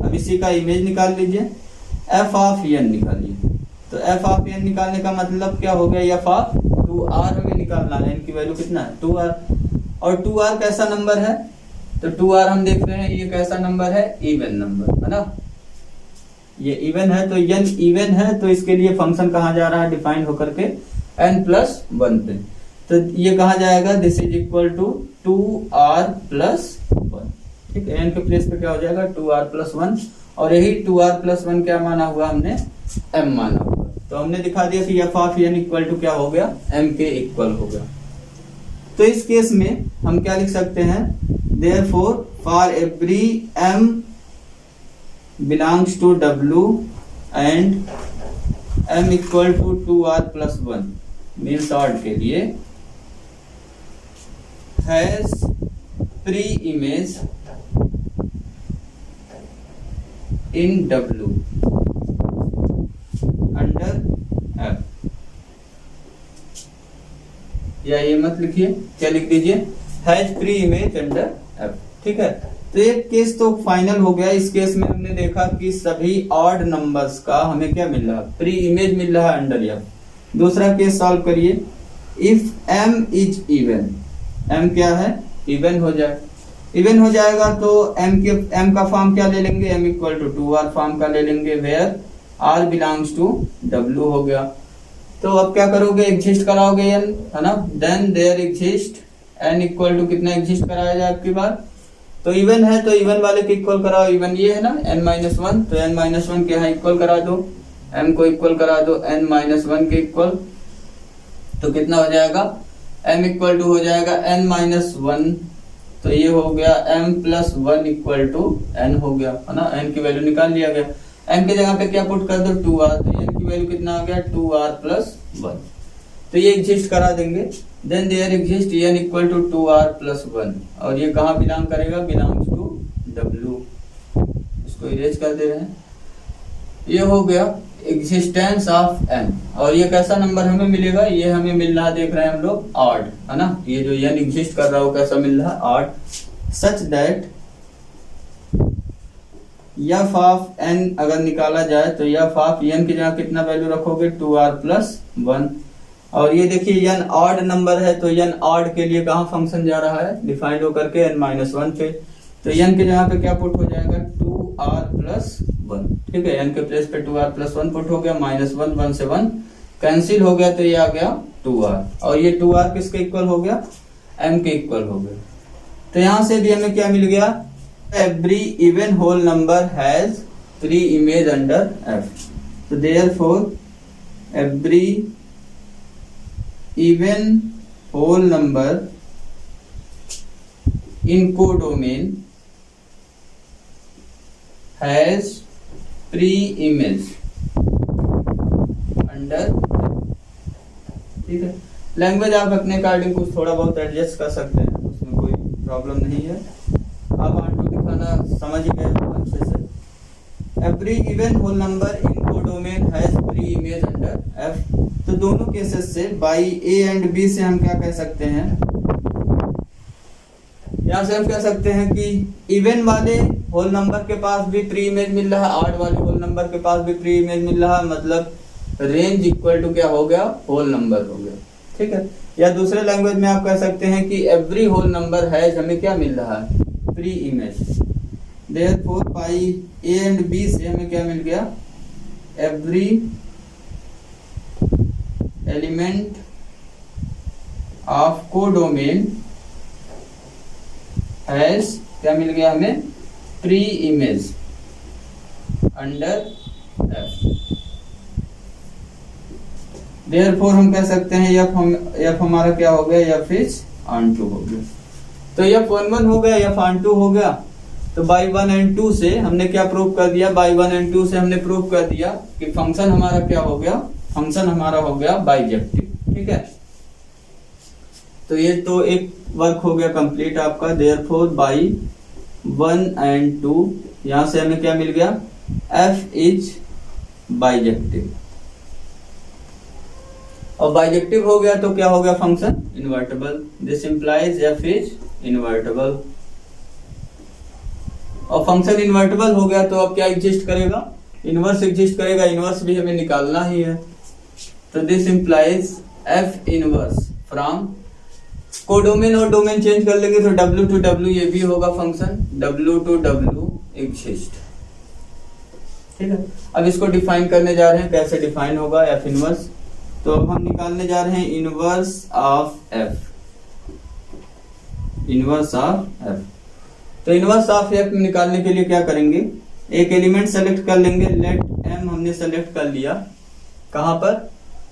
अब इसी का इमेज निकाल लीजिए, f ऑफ n निकालिए। तो f ऑफ n निकालने का मतलब क्या हो गया, f ऑफ 2r हमें निकालना है, n की वैल्यू कितना है, 2r। और 2r कैसा नंबर है, तो 2r हम देख रहे हैं ये कैसा नंबर है, इवन नंबर, है ना, ये इवन है। तो n इवन है तो इसके लिए फंक्शन कहाँ जा रहा है, डिफाइन होकर के n+1 पे। तो ये कहाँ जाएगा, this is equal to 2r+1। ठीक है, n के प्लेस पे क्या हो जाएगा, 2r+1, और यही 2r+1 क्या माना हुआ हमने, m माना हुआ। तो हमने दिखा दिया कि f of n equal to क्या हो गया, m के इक्वल हो गया। तो इस केस में हम क्या लिख सकते हैं, therefore for every m belongs to w and m equal to 2r+1 means odd के लिए has pre-image in w under f, या ये मत लिखिए, क्या लिख दीजिए, has pre image under F. ठीक है, तो एक केस तो फाइनल हो गया। इस केस में हमने देखा कि सभी ऑड नंबर्स का हमें क्या मिल रहा है, प्री इमेज मिल रहा है अंडर एफ। दूसरा केस सॉल्व करिए, if m is even, m क्या है, इवन हो जाए, इवन हो जाएगा तो m का फॉर्म क्या ले लेंगे, m equal to 2r form का ले लेंगे, where r belongs to w हो गया। तो अब क्या करोगे, एग्जिस्ट कराओगे n, है ना, then there exist n equal to कितना एग्जिस्ट कराया जाए आपकी बार, तो इवन है तो इवन वाले के इक्वल कराओ, इवन ये है ना n-1, तो n-1 के यहाँ इक्वल करा दो, m को इक्वल करा दो n-1 के इक्वल, तो कितना हो जाएगा, m इक्वल टू हो जाएगा n-1, तो ये हो गया m+1 इक्वल टू n हो गया, है ना, n की वैल्यू निकाल लिया गया। m के जगह पे क्या पुट कर दो, 2r, तो n की वैल्यू कितना आ गया, 2r+1, तो ये एग्जिस्ट करा देंगे। Then there exist n equal to 2r+1, और ये कहाँ बिलोंग करेगा, बिलोंग्स टू w, इसको इरेज कर दे रहे हैं। ये हो गया एग्जिस्टेंस ऑफ n, और ये कैसा नंबर हमें मिलेगा, ये हमें मिल रहा देख रहे हैं हम लोग, ऑड, है ना, ये जो n एग्जिस्ट कर रहा है वो कैसा मिल रहा है, odd, such that f of n अगर निकाला जाए तो f ऑफ n की जगह कितना वैल्यू रखोगे, 2r+1, और ये देखिए n ऑड नंबर है तो n ऑड के लिए कहाँ फंक्शन जा रहा है, डिफाइंड होकर के n-1 पे, तो n के जगह पे क्या पुट हो जाएगा, 2r+1। ठीक है, n के प्लेस पे 2r+1 पुट हो गया, -1, 1 से 1 कैंसिल हो गया तो ये आ गया 2r, और ये 2r किसके इक्वल हो गया, m के इक्वल हो गया। तो यहां से भी हमें क्या मिल गया, every even whole number has 3 image under f। तो therefore every even whole number in codomain has pre image under, ठीक है। लैंग्वेज आप अपने अकॉर्डिंग कुछ थोड़ा बहुत एडजस्ट कर सकते हैं, उसमें कोई प्रॉब्लम नहीं है। आप आंटू दिखाना समझ गए अच्छे से। Every even whole number in codomain has pre image under f। तो दोनों केसेस से बाई a एंड b से हम क्या कह सकते हैं, यहां से हम कह सकते हैं कि इवन वाले होल नंबर के पास भी प्री इमेज मिल रहा है, ऑड वाले होल नंबर के पास भी प्री इमेज मिल रहा है, मतलब रेंज इक्वल टू क्या हो गया, होल नंबर हो गया, ठीक है। या दूसरे लैंग्वेज में आप कह सकते हैं कि एवरी होल नंबर हैज हमें क्या मिल रहा है, pre image. Therefore by a and b से हमें क्या मिल गया, every element of codomain has क्या मिल गया हमें, pre image under f। Therefore हम कह सकते हैं f हमारा क्या हो गया, f इज ऑन टू हो गया। तो f11 हो गया, f ऑन टू हो गया। तो बाई 1 एंड 2 से हमने क्या प्रूव कर दिया, बाई 1 एंड 2 से हमने प्रूव कर दिया कि फंक्शन हमारा क्या हो गया, फंक्शन हमारा हो गया बाइजेक्टिव, ठीक है। तो ये तो एक वर्क हो गया कंप्लीट आपका। देयरफॉर बाई 1 एंड 2 यहां से हमें क्या मिल गया, f इज बाइजेक्टिव, और बाइजेक्टिव हो गया तो क्या हो गया, function invertible. This implies f is invertible, और फंक्शन इनवर्टेबल हो गया तो अब क्या एग्जिस्ट करेगा, इनवर्स एग्जिस्ट करेगा, इनवर्स भी हमें निकालना ही है। तो this implies f inverse from, codomain और डोमेन चेंज कर लेंगे तो w टू w ये भी होगा function, w to w exist, ठीक है। अब इसको डिफाइन करने जा रहे हैं, कैसे डिफाइन होगा f इनवर्स। तो अब हम निकालने जा रहे हैं inverse of f, inverse of f। तो इनवर्स ऑफ f निकालने के लिए क्या करेंगे, एक एलिमेंट सेलेक्ट कर लेंगे, लेट m हमने सेलेक्ट कर लिया, कहां पर,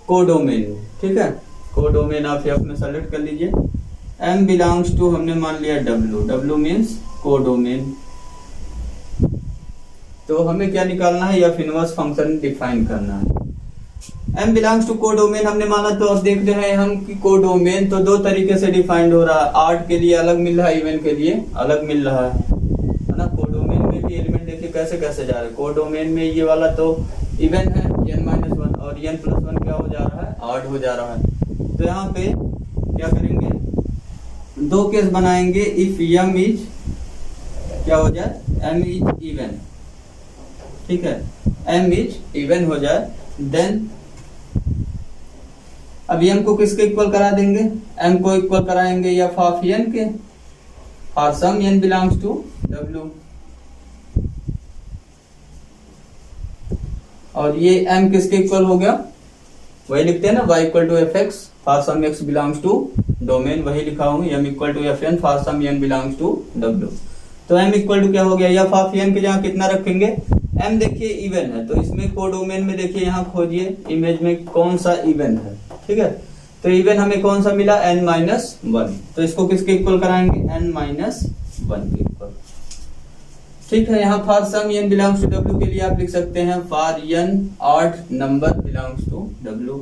कोडोमेन में, ठीक है। कोडोमेन ऑफ f में सेलेक्ट कर लीजिए, m बिलोंग्स टू हमने मान लिया w, w मीन्स कोडोमेन। तो हमें क्या निकालना है, f इनवर्स फंक्शन डिफाइन करना है। m बिलोंग्स टू कोडोमेन हमने माना, तो अब देख रहे हैं हम कि कोडोमेन तो दो तरीके से डिफाइंड हो रहा है, ऑड के लिए अलग मिल रहा है, इवन के लिए अलग मिल रहा है ना। कोडोमेन में भी एलिमेंट देखिए कैसे कैसे जा रहे हैं। कोडोमेन में ये वाला तो इवन है n-1 और n+1 क्या हो जा रहा है, ऑड हो जा रहा है। तो यहाँ पे क्या करेंगे, दो केस बनाएंगे, इफ m इज क्या हो जाए, m इज इवन, ठीक है, m इज इवन हो जाए, देन अब m को किसके इक्वल करा देंगे, m को इक्वल कराएंगे f ऑफ n के, और सम n बिलोंग्स टू w, और ये m किसके इक्वल हो गया, वही लिखते हैं ना, y equal to f x for some x belongs to domain, वही लिखा हूँ, m equal to f n for some n belongs to w। तो m इक्वल टू क्या हो गया, f ऑफ n के जहाँ कितना रखेंगे, m देखिए इवन है, तो इसमें कोडोमेन में देखिए यहाँ खोजिए इमेज में कौन सा इवन है, ठीक है। तो इवन हमें कौन सा मिला, n-1, तो इसको किसके इक्वल कराएंगे, n-1 के इक्वल, ठीक है। यहाँ for some n belongs to w के लिए आप लिख सकते हैं for n odd number belongs to w,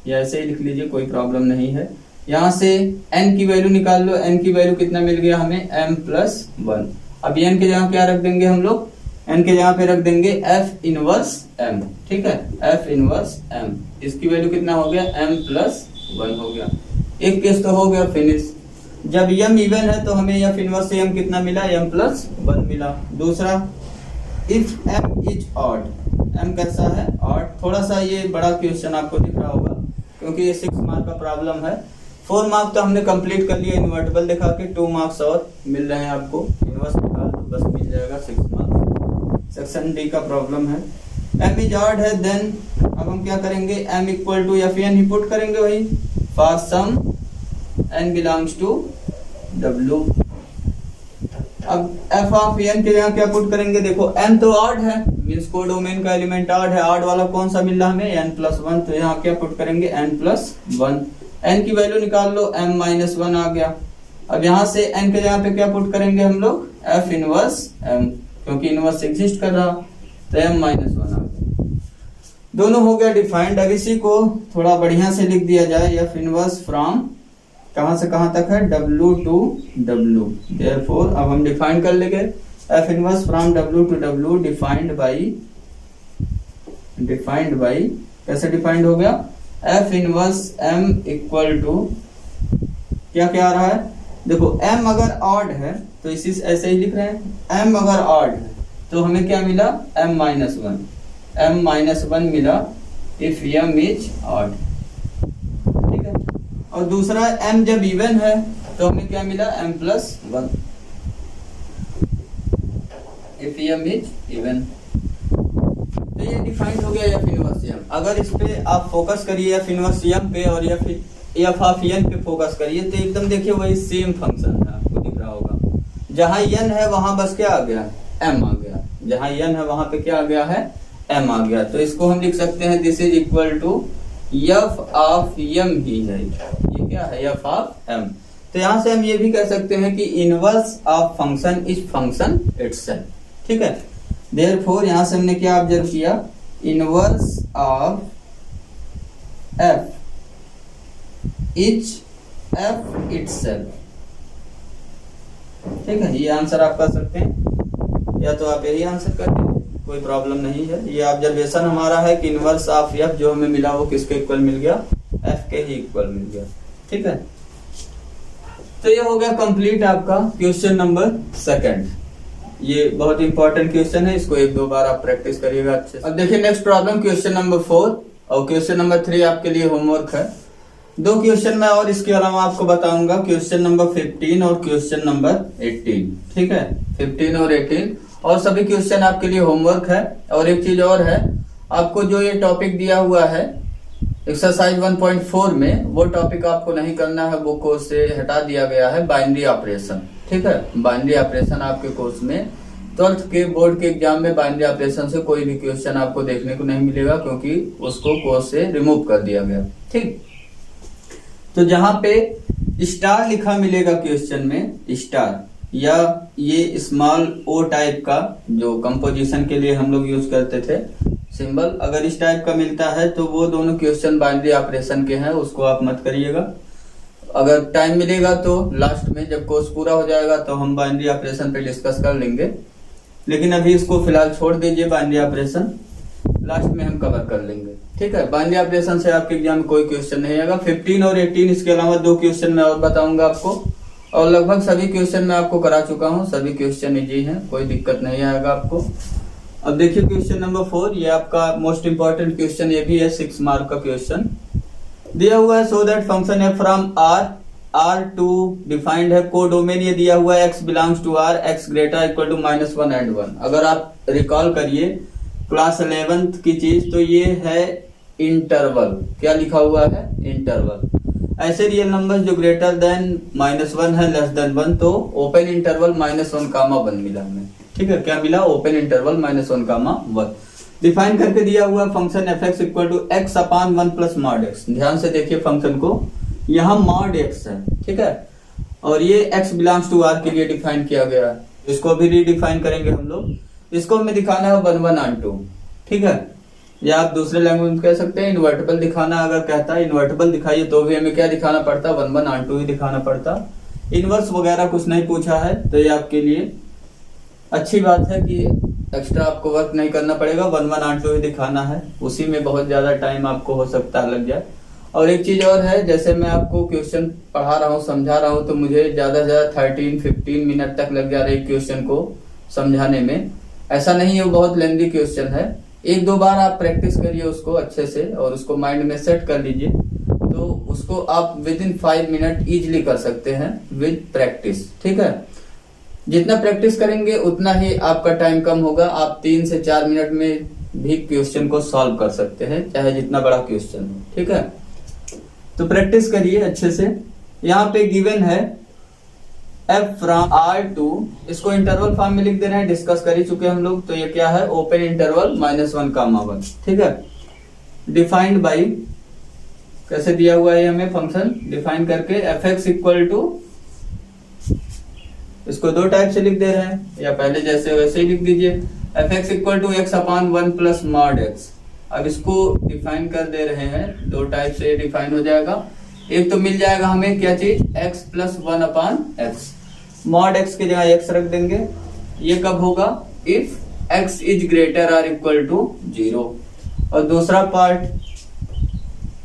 या ऐसे ही लिख लीजिए, कोई प्रॉब्लम नहीं है। यहाँ से n की वैल्यू निकाल लो, n की वैल्यू कितना मिल गया हमें, m+1। अब n के जगह क्या रख देंगे हम लोग, n के जगह पे रख देंगे f इनवर्स m, ठीक है, f इनवर्स m, इसकी वैल्यू कितना हो गया, m+1 हो गया। एक केस तो हो गया फिनिश। जब m इवन है तो हमें f इनवर्स से m कितना मिला, m+1 मिला। दूसरा, if m is odd, m कैसा है, ऑड। थोड़ा सा ये बड़ा क्वेश्चन आपको दिख रहा होगा क्योंकि ये 6 मार्क का प्रॉब्लम है। 4 मार्क तो हमने कंप्लीट कर लिया इन्वर्टेबल दिखा के, 2 मार्क्स और मिल रहे हैं आपको, इनवर्स निकाल तो बस मिल जाएगा 6 मार्क्स। सेक्शन डी का प्रॉब्लम है। m इज ऑड है, देन अब हम क्या करेंगे, m इक्वल टू fn ही पुट करेंगे वही, for some n belongs to w। अब f ऑफ n के यहाँ क्या पुट करेंगे, देखो m तो ऑड है, मीन्स को डोमेन का एलिमेंट ऑड है, ऑड वाला कौन सा मिल रहा हमें, n+1, तो यहाँ क्या पुट करेंगे n+1, n की वैल्यू निकाल लो, m-1 आ गया। अब यहाँ से n के जगह पे क्या पुट करेंगे हम लोग, f इनवर्स m, क्योंकि इनवर्स एग्जिस्ट कर रहा, तो m-1 आ गया। दोनों हो गया डिफाइंड। अब इसी को थोड़ा बढ़िया से लिख दिया जाए, f इनवर्स फ्रॉम कहां से कहां तक है, w टू w। देयरफॉर अब हम डिफाइन कर लेंगे, f inverse from w to w defined by कैसे डिफाइंड हो गया, f inverse m equal to क्या क्या आ रहा है, देखो m अगर ऑड है तो इसी ऐसे ही लिख रहे हैं, m अगर ऑड है तो हमें क्या मिला, m-1 मिला इफ m इज ऑड, ठीक है। और दूसरा m जब इवन है तो हमें क्या मिला, m+1 if m is even. तो ये डिफाइंड हो गया f इनवर्स m। अगर इस पे आप फोकस करिए f इनवर्स m पे और f ऑफ n पे फोकस करिए तो एकदम देखिए वही सेम फंक्शन है, आपको दिख रहा होगा। जहां n है वहां बस क्या आ गया, m आ गया, जहां n है वहां पे क्या आ गया है, m आ गया। तो इसको हम लिख सकते हैं this is equal to f of m ही है, ये क्या है, f ऑफ m। तो यहां से हम ये भी कह सकते हैं कि inverse of function is function itself, ठीक है। देयरफॉर यहां से हमने क्या ऑब्जर्व किया, inverse of f is f itself, ठीक है। ये आंसर आप कर सकते हैं, या तो आप यही आंसर कर दें, कोई प्रॉब्लम नहीं है। ये ऑब्जर्वेशन हमारा है कि इनवर्स ऑफ f जो हमें मिला वो किसके इक्वल मिल गया, f के ही इक्वल मिल गया, ठीक है। तो ये हो गया कंप्लीट आपका क्वेश्चन नंबर 2। ये बहुत इंपॉर्टेंट क्वेश्चन है, इसको 1-2 बार आप प्रैक्टिस करिएगा अच्छे से। अब देखिए नेक्स्ट प्रॉब्लम क्वेश्चन नंबर 4 और क्वेश्चन नंबर 3 आपके लिए होमवर्क है। 2 क्वेश्चन मैं और इसके अलावा आपको बताऊंगा, क्वेश्चन नंबर 15 और क्वेश्चन नंबर 18, ठीक है। 15 और 18 और सभी क्वेश्चन आपके लिए होमवर्क है। और एक चीज और है, आपको जो ये टॉपिक दिया हुआ है एक्सरसाइज 1.4 में, वो टॉपिक आपको नहीं करना है, वो कोर्स से हटा दिया गया है, बाइनरी ऑपरेशन, ठीक है। बाइनरी ऑपरेशन आपके कोर्स में 12th के बोर्ड के एग्जाम में बाइनरी ऑपरेशन से कोई भी क्वेश्चन आपको देखने को नहीं मिलेगा, क्योंकि उसको कोर्स से रिमूव कर दिया गया, ठीक। तो जहां पे स्टार लिखा मिलेगा क्वेश्चन में, स्टार या ये स्मॉल ओ टाइप का जो कंपोजिशन के लिए हम लोग यूज करते थे सिंबल, अगर इस टाइप का मिलता है तो वो दोनों क्वेश्चन बाइनरी ऑपरेशन के हैं, उसको आप मत करिएगा। अगर टाइम मिलेगा तो लास्ट में जब कोर्स पूरा हो जाएगा तो हम बाइनरी ऑपरेशन पे डिस्कस कर लेंगे, लेकिन अभी इसको फिलहाल छोड़ दीजिए, बाइनरी ऑपरेशन लास्ट में हम कवर कर लेंगे, ठीक है। बाइनरी ऑपरेशन से आपके एग्जाम में कोई क्वेश्चन नहीं आएगा। 15 और 18 इसके अलावा 2 क्वेश्चन मैं और बताऊंगा आपको, और लगभग सभी क्वेश्चन मैं आपको करा चुका हूँ, सभी क्वेश्चन इजी हैं, कोई दिक्कत नहीं आएगा आपको। अब देखिए क्वेश्चन नंबर 4, ये आपका मोस्ट इंपॉर्टेंट क्वेश्चन ये भी है, 6 मार्क का क्वेश्चन दिया हुआ है। सो दैट फंक्शन है फ्रॉम r टू डिफाइंड है, को डोमेन ये दिया हुआ है x belongs to r, x greater equal to -1 and 1। अगर आप रिकॉल करिए क्लास 11th की चीज, तो ये है इंटरवल, क्या लिखा हुआ है, इंटरवल। ऐसे रियल नंबर जो ग्रेटर देन -1 है, लेस देन 1, तो ओपन इंटरवल -1, 1 मिला हमें, ठीक है। क्या मिला, ओपन इंटरवल -1, 1 डिफाइन करके दिया हुआ function fx equal to x upon 1 plus mod x। ध्यान से देखिए फंक्शन को, यहाँ मॉड x है, ठीक है, और ये x बिलोंग्स टू r के लिए डिफाइन किया गया है। इसको भी रीडिफाइन करेंगे हम लोग, इसको हमें दिखाना है 1 1 and 2, ठीक है। या आप दूसरे लैंग्वेज में कह सकते हैं इन्वर्टेबल दिखाना, अगर कहता है इन्वर्टेबल दिखाइए तो भी हमें क्या दिखाना पड़ता, 1 1 and 2 ही दिखाना पड़ता। इनवर्स वगैरह कुछ नहीं पूछा है, तो ये आपके लिए अच्छी बात है कि एक्स्ट्रा आपको वर्क नहीं करना पड़ेगा, 1 1 and 2 ही दिखाना है, उसी में बहुत ज्यादा टाइम आपको हो सकता है लग जाए। और एक चीज और है, जैसे मैं आपको क्वेश्चन पढ़ा रहा हूँ, समझा रहा हूँ, तो मुझे ज्यादा से ज्यादा 13-15 मिनट तक लग जा रहे क्वेश्चन को समझाने में। ऐसा नहीं है वो बहुत लेंथी क्वेश्चन है, 1-2 बार आप प्रैक्टिस करिए उसको अच्छे से और उसको माइंड में सेट कर लीजिए, तो उसको आप विद इन 5 मिनट इजिली कर सकते हैं विद प्रैक्टिस, ठीक है। जितना प्रैक्टिस करेंगे उतना ही आपका टाइम कम होगा, आप 3 से 4 मिनट में भी क्वेश्चन को सॉल्व कर सकते हैं, चाहे जितना बड़ा क्वेश्चन हो। ठीक है, तो प्रैक्टिस करिए अच्छे से। यहाँ पे गिवन है f फ्रॉम R2, इसको इंटरवल फॉर्म में लिख दे रहे हैं, डिस्कस कर ही चुके हम लोग। तो ये क्या है, ओपन इंटरवल -1, 1। ठीक है, डिफाइंड बाई, कैसे दिया हुआ है हमें फंक्शन डिफाइन करके, fx इक्वल टू, इसको दो टाइप से लिख दे रहे हैं, या पहले जैसे वैसे ही लिख दीजिए, fx equal to x upon 1 plus mod x। अब इसको डिफाइन कर दे रहे हैं, दो टाइप से डिफाइन हो जाएगा। एक तो मिल जाएगा हमें क्या चीज, x plus 1 upon x, mod x की जगह x रख देंगे। ये कब होगा, if x is greater or equal to 0। और दूसरा पार्ट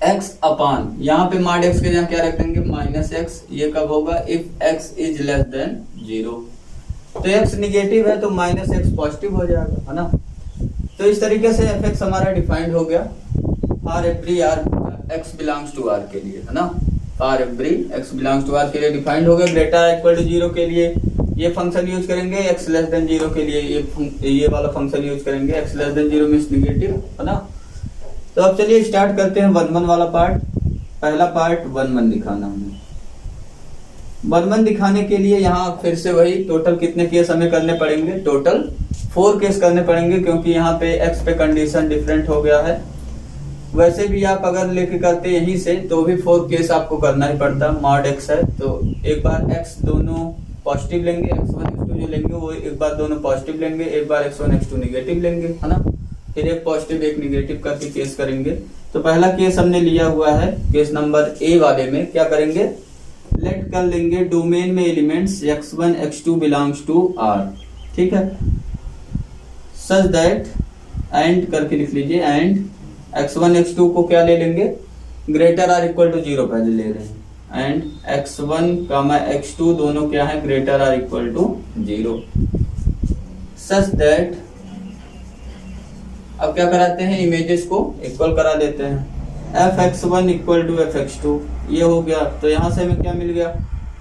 x अपान, यहाँ पे मॉड x के जगह क्या रख देंगे, -x। ये कब होगा, if x is less than 0। तो x निगेटिव है तो -x पॉजिटिव हो जाएगा, है ना। तो इस तरीके से fx हमारा डिफाइंड हो गया for every r x belongs to r के लिए, है ना। For every x belongs to r के लिए डिफाइंड हो गया। ग्रेटर इक्वल टू 0 के लिए ये फंक्शन यूज करेंगे, x लेस देन 0 के लिए ये वाला फंक्शन यूज करेंगे। x less than 0 means negative, है ना। तो अब चलिए स्टार्ट करते हैं 1 1 वाला पार्ट। पहला पार्ट 1 1 दिखाना हमें। 1 1 दिखाने के लिए यहाँ फिर से वही टोटल कितने केस हमें करने पड़ेंगे, टोटल 4 केस करने पड़ेंगे, क्योंकि यहाँ पे x पे कंडीशन डिफरेंट हो गया है। वैसे भी आप अगर लेके करते यहीं से तो भी 4 केस आपको करना ही पड़ता, मॉड x है तो एक बार x दोनों पॉजिटिव लेंगे, x1 x2 जो लेंगे वो एक बार दोनों पॉजिटिव लेंगे, एक बार x1 x2 निगेटिव लेंगे, है ना। फिर एक पॉजिटिव एक निगेटिव करके केस करेंगे। तो पहला केस हमने लिया हुआ है, केस नंबर ए वाले में क्या करेंगे, लेट कर लेंगे डोमेन में elements x1 x2 belongs to r। ठीक है, सच दैट, एंड करके लिख लीजिए, एंड x1 x2 को क्या ले लेंगे, ग्रेटर आर इक्वल टू 0 पहले ले रहे हैं, एंड x1 x2 दोनों क्या है, greater or equal to 0, such that. अब क्या कराते हैं, इमेजेस को इक्वल करा देते हैं, fx1 इक्वल टू fx2, ये हो गया। तो यहाँ से हमें क्या मिल गया,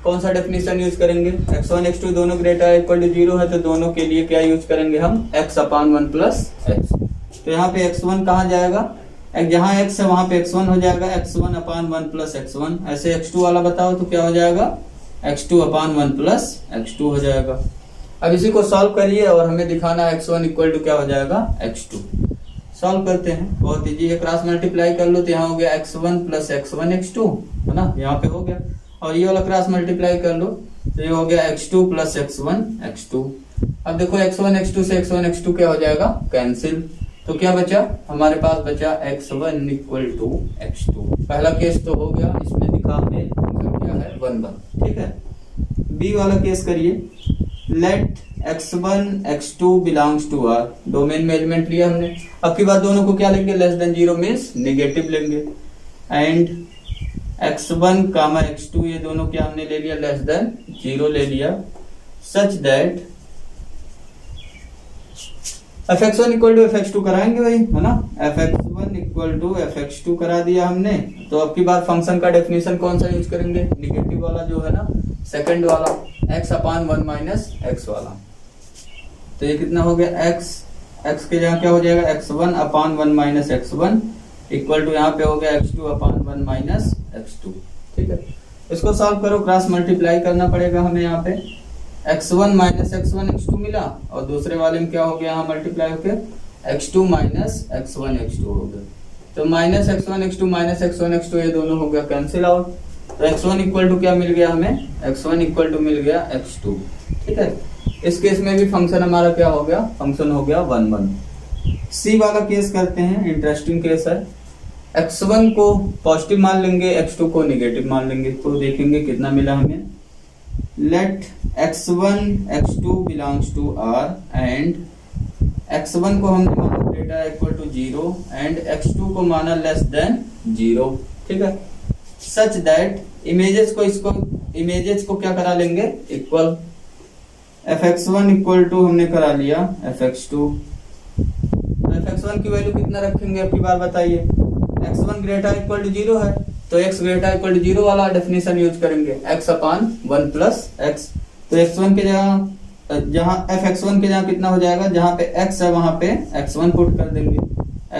कौन सा डेफिनेशन यूज करेंगे, x1 x2 दोनों ग्रेटर इक्वल टू 0 है तो दोनों के लिए क्या यूज करेंगे हम, x अपान 1 प्लस x। तो यहाँ पे x1 कहाँ जाएगा, जहाँ x है वहां पे x1 हो जाएगा, x1 अपान 1 प्लस x1। ऐसे x2 वाला बताओ तो क्या हो जाएगा, x2 अपान 1 प्लस x2 हो जाएगा। अब इसी को सॉल्व करिए और हमें दिखाना x1 इक्वल टू क्या हो जाएगा, x2। सॉल्व करते हैं, बहुत इजी है, क्रॉस मल्टीप्लाई कर लो तो यहाँ हो गया x1 प्लस x1 x2, है ना, यहाँ पे हो गया। और ये वाला क्रॉस मल्टीप्लाई कर लो तो ये हो गया x2 प्लस x1 x2। अब देखो x1 x2 से x1 x2 क्या हो जाएगा, कैंसिल। तो क्या बचा, हमारे पास बचा x1 इक्वल टू x2। पहला केस तो हो गया, इसमें दिखा हमें क्या है 1 1। ठीक है, बी वाला केस करिए, let x1 x2 belongs to r, domain में एलिमेंट लिया हमने। अब की बात दोनों को क्या लेंगे, लेस देन 0 मींस निगेटिव लेंगे, एंड x1 x2 ये दोनों क्या हमने ले लिया, लेस देन 0 ले लिया, such that fx1 equal to fx2 कराएंगे वही, है ना। fx1 इक्वल टू fx2 करा दिया हमने। तो अब की बार फंक्शन का डेफिनेशन कौन सा यूज करेंगे, निगेटिव वाला जो है ना, सेकंड वाला, x अपान 1 माइनस x वाला। तो ये कितना हो गया, x के जगह क्या हो जाएगा, x1 upon 1 minus x1 equal to यहाँ पे हो गया x2 अपान 1 माइनस x2। ठीक है, इसको सॉल्व करो, क्रॉस मल्टीप्लाई करना पड़ेगा हमें। यहाँ पे x1 माइनस x1 x2 मिला और दूसरे वाले में क्या हो गया, यहाँ मल्टीप्लाई होकर x2 माइनस x1 x2 हो गया। तो minus x1 x2 minus x1 x2 ये दोनों हो गया कैंसिल आउट। तो x1 इक्वल टू क्या मिल गया हमें, x1 इक्वल टू मिल गया x2। ठीक है, इस केस में भी फंक्शन हमारा क्या हो गया, फंक्शन हो गया 1 1। सी वाला केस करते हैं, इंटरेस्टिंग केस है। x1 को पॉजिटिव मान लेंगे, x2 को नेगेटिव मान लेंगे, तो देखेंगे कितना मिला हमें। Let x1 x2 belongs to r and x1 को हमने माना greater equal to 0 and x2 को माना लेस देन 0। ठीक है, सच दैट इमेजेस को क्या करा लेंगे, इक्वल। fx1 इक्वल टू हमने करा लिया fx2। fx1 की वैल्यू कितना रखेंगे, अब की बार बताइए। x1 ग्रेटर इक्वल टू 0 है तो x ग्रेटर इक्वल टू 0 वाला डेफिनेशन यूज करेंगे, x अपान 1 प्लस x। तो x1 के जगह जहाँ f(x1) के जहाँ कितना हो जाएगा, जहाँ पे x है वहां पे x1 पुट कर देंगे,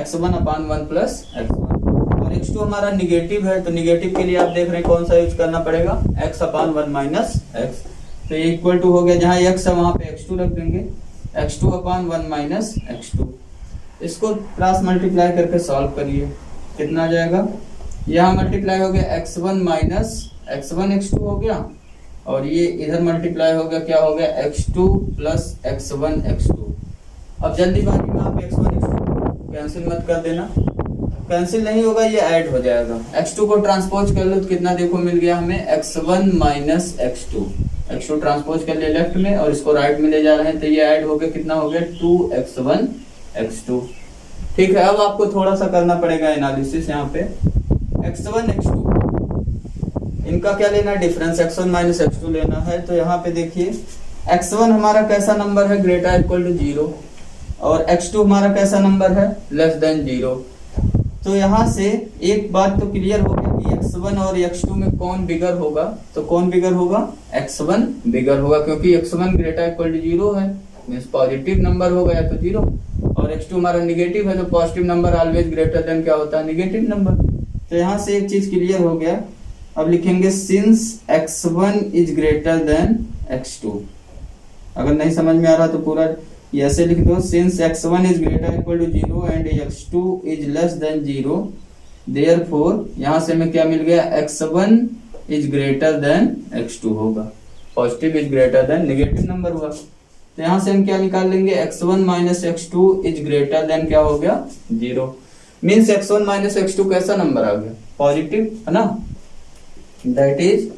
x1/1 प्लस x1। और x2 हमारा निगेटिव है, तो निगेटिव के लिए आप देख रहे हैं कौन सा यूज करना पड़ेगा, x/1 माइनस x। तो ये इक्वल टू हो गया, जहाँ x है वहां पे x2 रख देंगे, x2/1 माइनस x2। इसको क्रॉस मल्टीप्लाई करके सॉल्व करिए, कितना आ जाएगा, यहाँ मल्टीप्लाई हो गया x1 माइनस x1 x2 हो गया, और ये इधर मल्टीप्लाई हो गया, क्या हो गया, x2 प्लस x1 x2। अब जल्दीबाजी में आप x1 x2 कैंसिल मत कर देना, कैंसिल नहीं होगा, ये ऐड हो जाएगा। x2 को ट्रांसपोज कर लो तो कितना देखो मिल गया हमें, x1 minus x2। x2 transpose कर लिया लेफ्ट में और इसको राइट में ले जा रहे हैं, तो ये ऐड हो गया, कितना हो गया, 2x1 x2। ठीक है, अब आपको थोड़ा सा करना पड़ेगा एनालिसिस। यहाँ पे x1 x2 इनका क्या लेना है, डिफरेंस x1 माइनस x2 लेना है। तो यहाँ पे देखिए x1 हमारा कैसा नंबर है, ग्रेटर इक्वल टू 0, और x2 हमारा कैसा नंबर है, लेस देन 0। तो यहाँ से एक बात तो क्लियर हो गया कि x1 और x2 में कौन बिगर होगा, तो कौन बिगर होगा, x1 बिगर होगा, क्योंकि x1 ग्रेटर इक्वल टू 0 है, मींस पॉजिटिव नंबर होगा या तो 0, और x2 हमारा निगेटिव है, तो positive number always greater than क्या होता है, निगेटिव नंबर। तो यहाँ से एक चीज क्लियर हो गया। अब लिखेंगे since x1 is greater than x2। अगर नहीं समझ में आ रहा तो पूरा ऐसे लिख दो, since x1 is greater equal to 0 and x2 is less than 0, therefore यहाँ से हमें क्या मिल गया, x1 is greater than x2 होगा, positive is greater than negative number हुआ। तो यहाँ से हम क्या निकाल लेंगे, x1 minus x2 is greater than क्या हो गया, 0। मीन्स x1 माइनस x2 कैसा नंबर आ गया, पॉजिटिव है ना, that is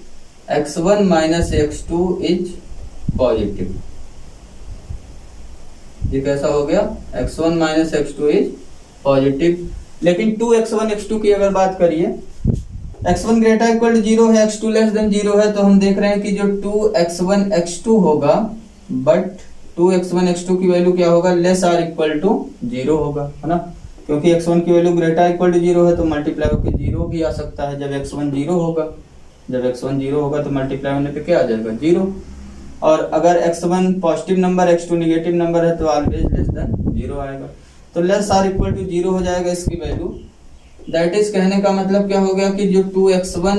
x1 minus x2 is positive. ये कैसा हो गया, x1 minus x2 is positive. लेकिन 2x1 x2 की अगर बात करिए, x1 ग्रेटर इक्वल टू 0 है, x2 लेस देन 0 है, तो हम देख रहे हैं कि जो 2x1 x2 होगा, बट 2x1 x2 की वैल्यू क्या होगा, लेस आर इक्वल टू 0 होगा, है ना, क्योंकि x1 की वैल्यू ग्रेटर इक्वल टू 0 है, तो मल्टीप्लाई होकर 0 भी आ सकता है। जब x1 0 होगा, जब x1 0 होगा तो मल्टीप्लाई होने पे क्या आ जाएगा, 0। और अगर x1 positive number, x2 negative number है, तो ऑलवेज लेस देन 0 आएगा। तो लेस आर इक्वल टू 0 हो जाएगा इसकी वैल्यू। दैट इज कहने का मतलब क्या हो गया कि जो 2x1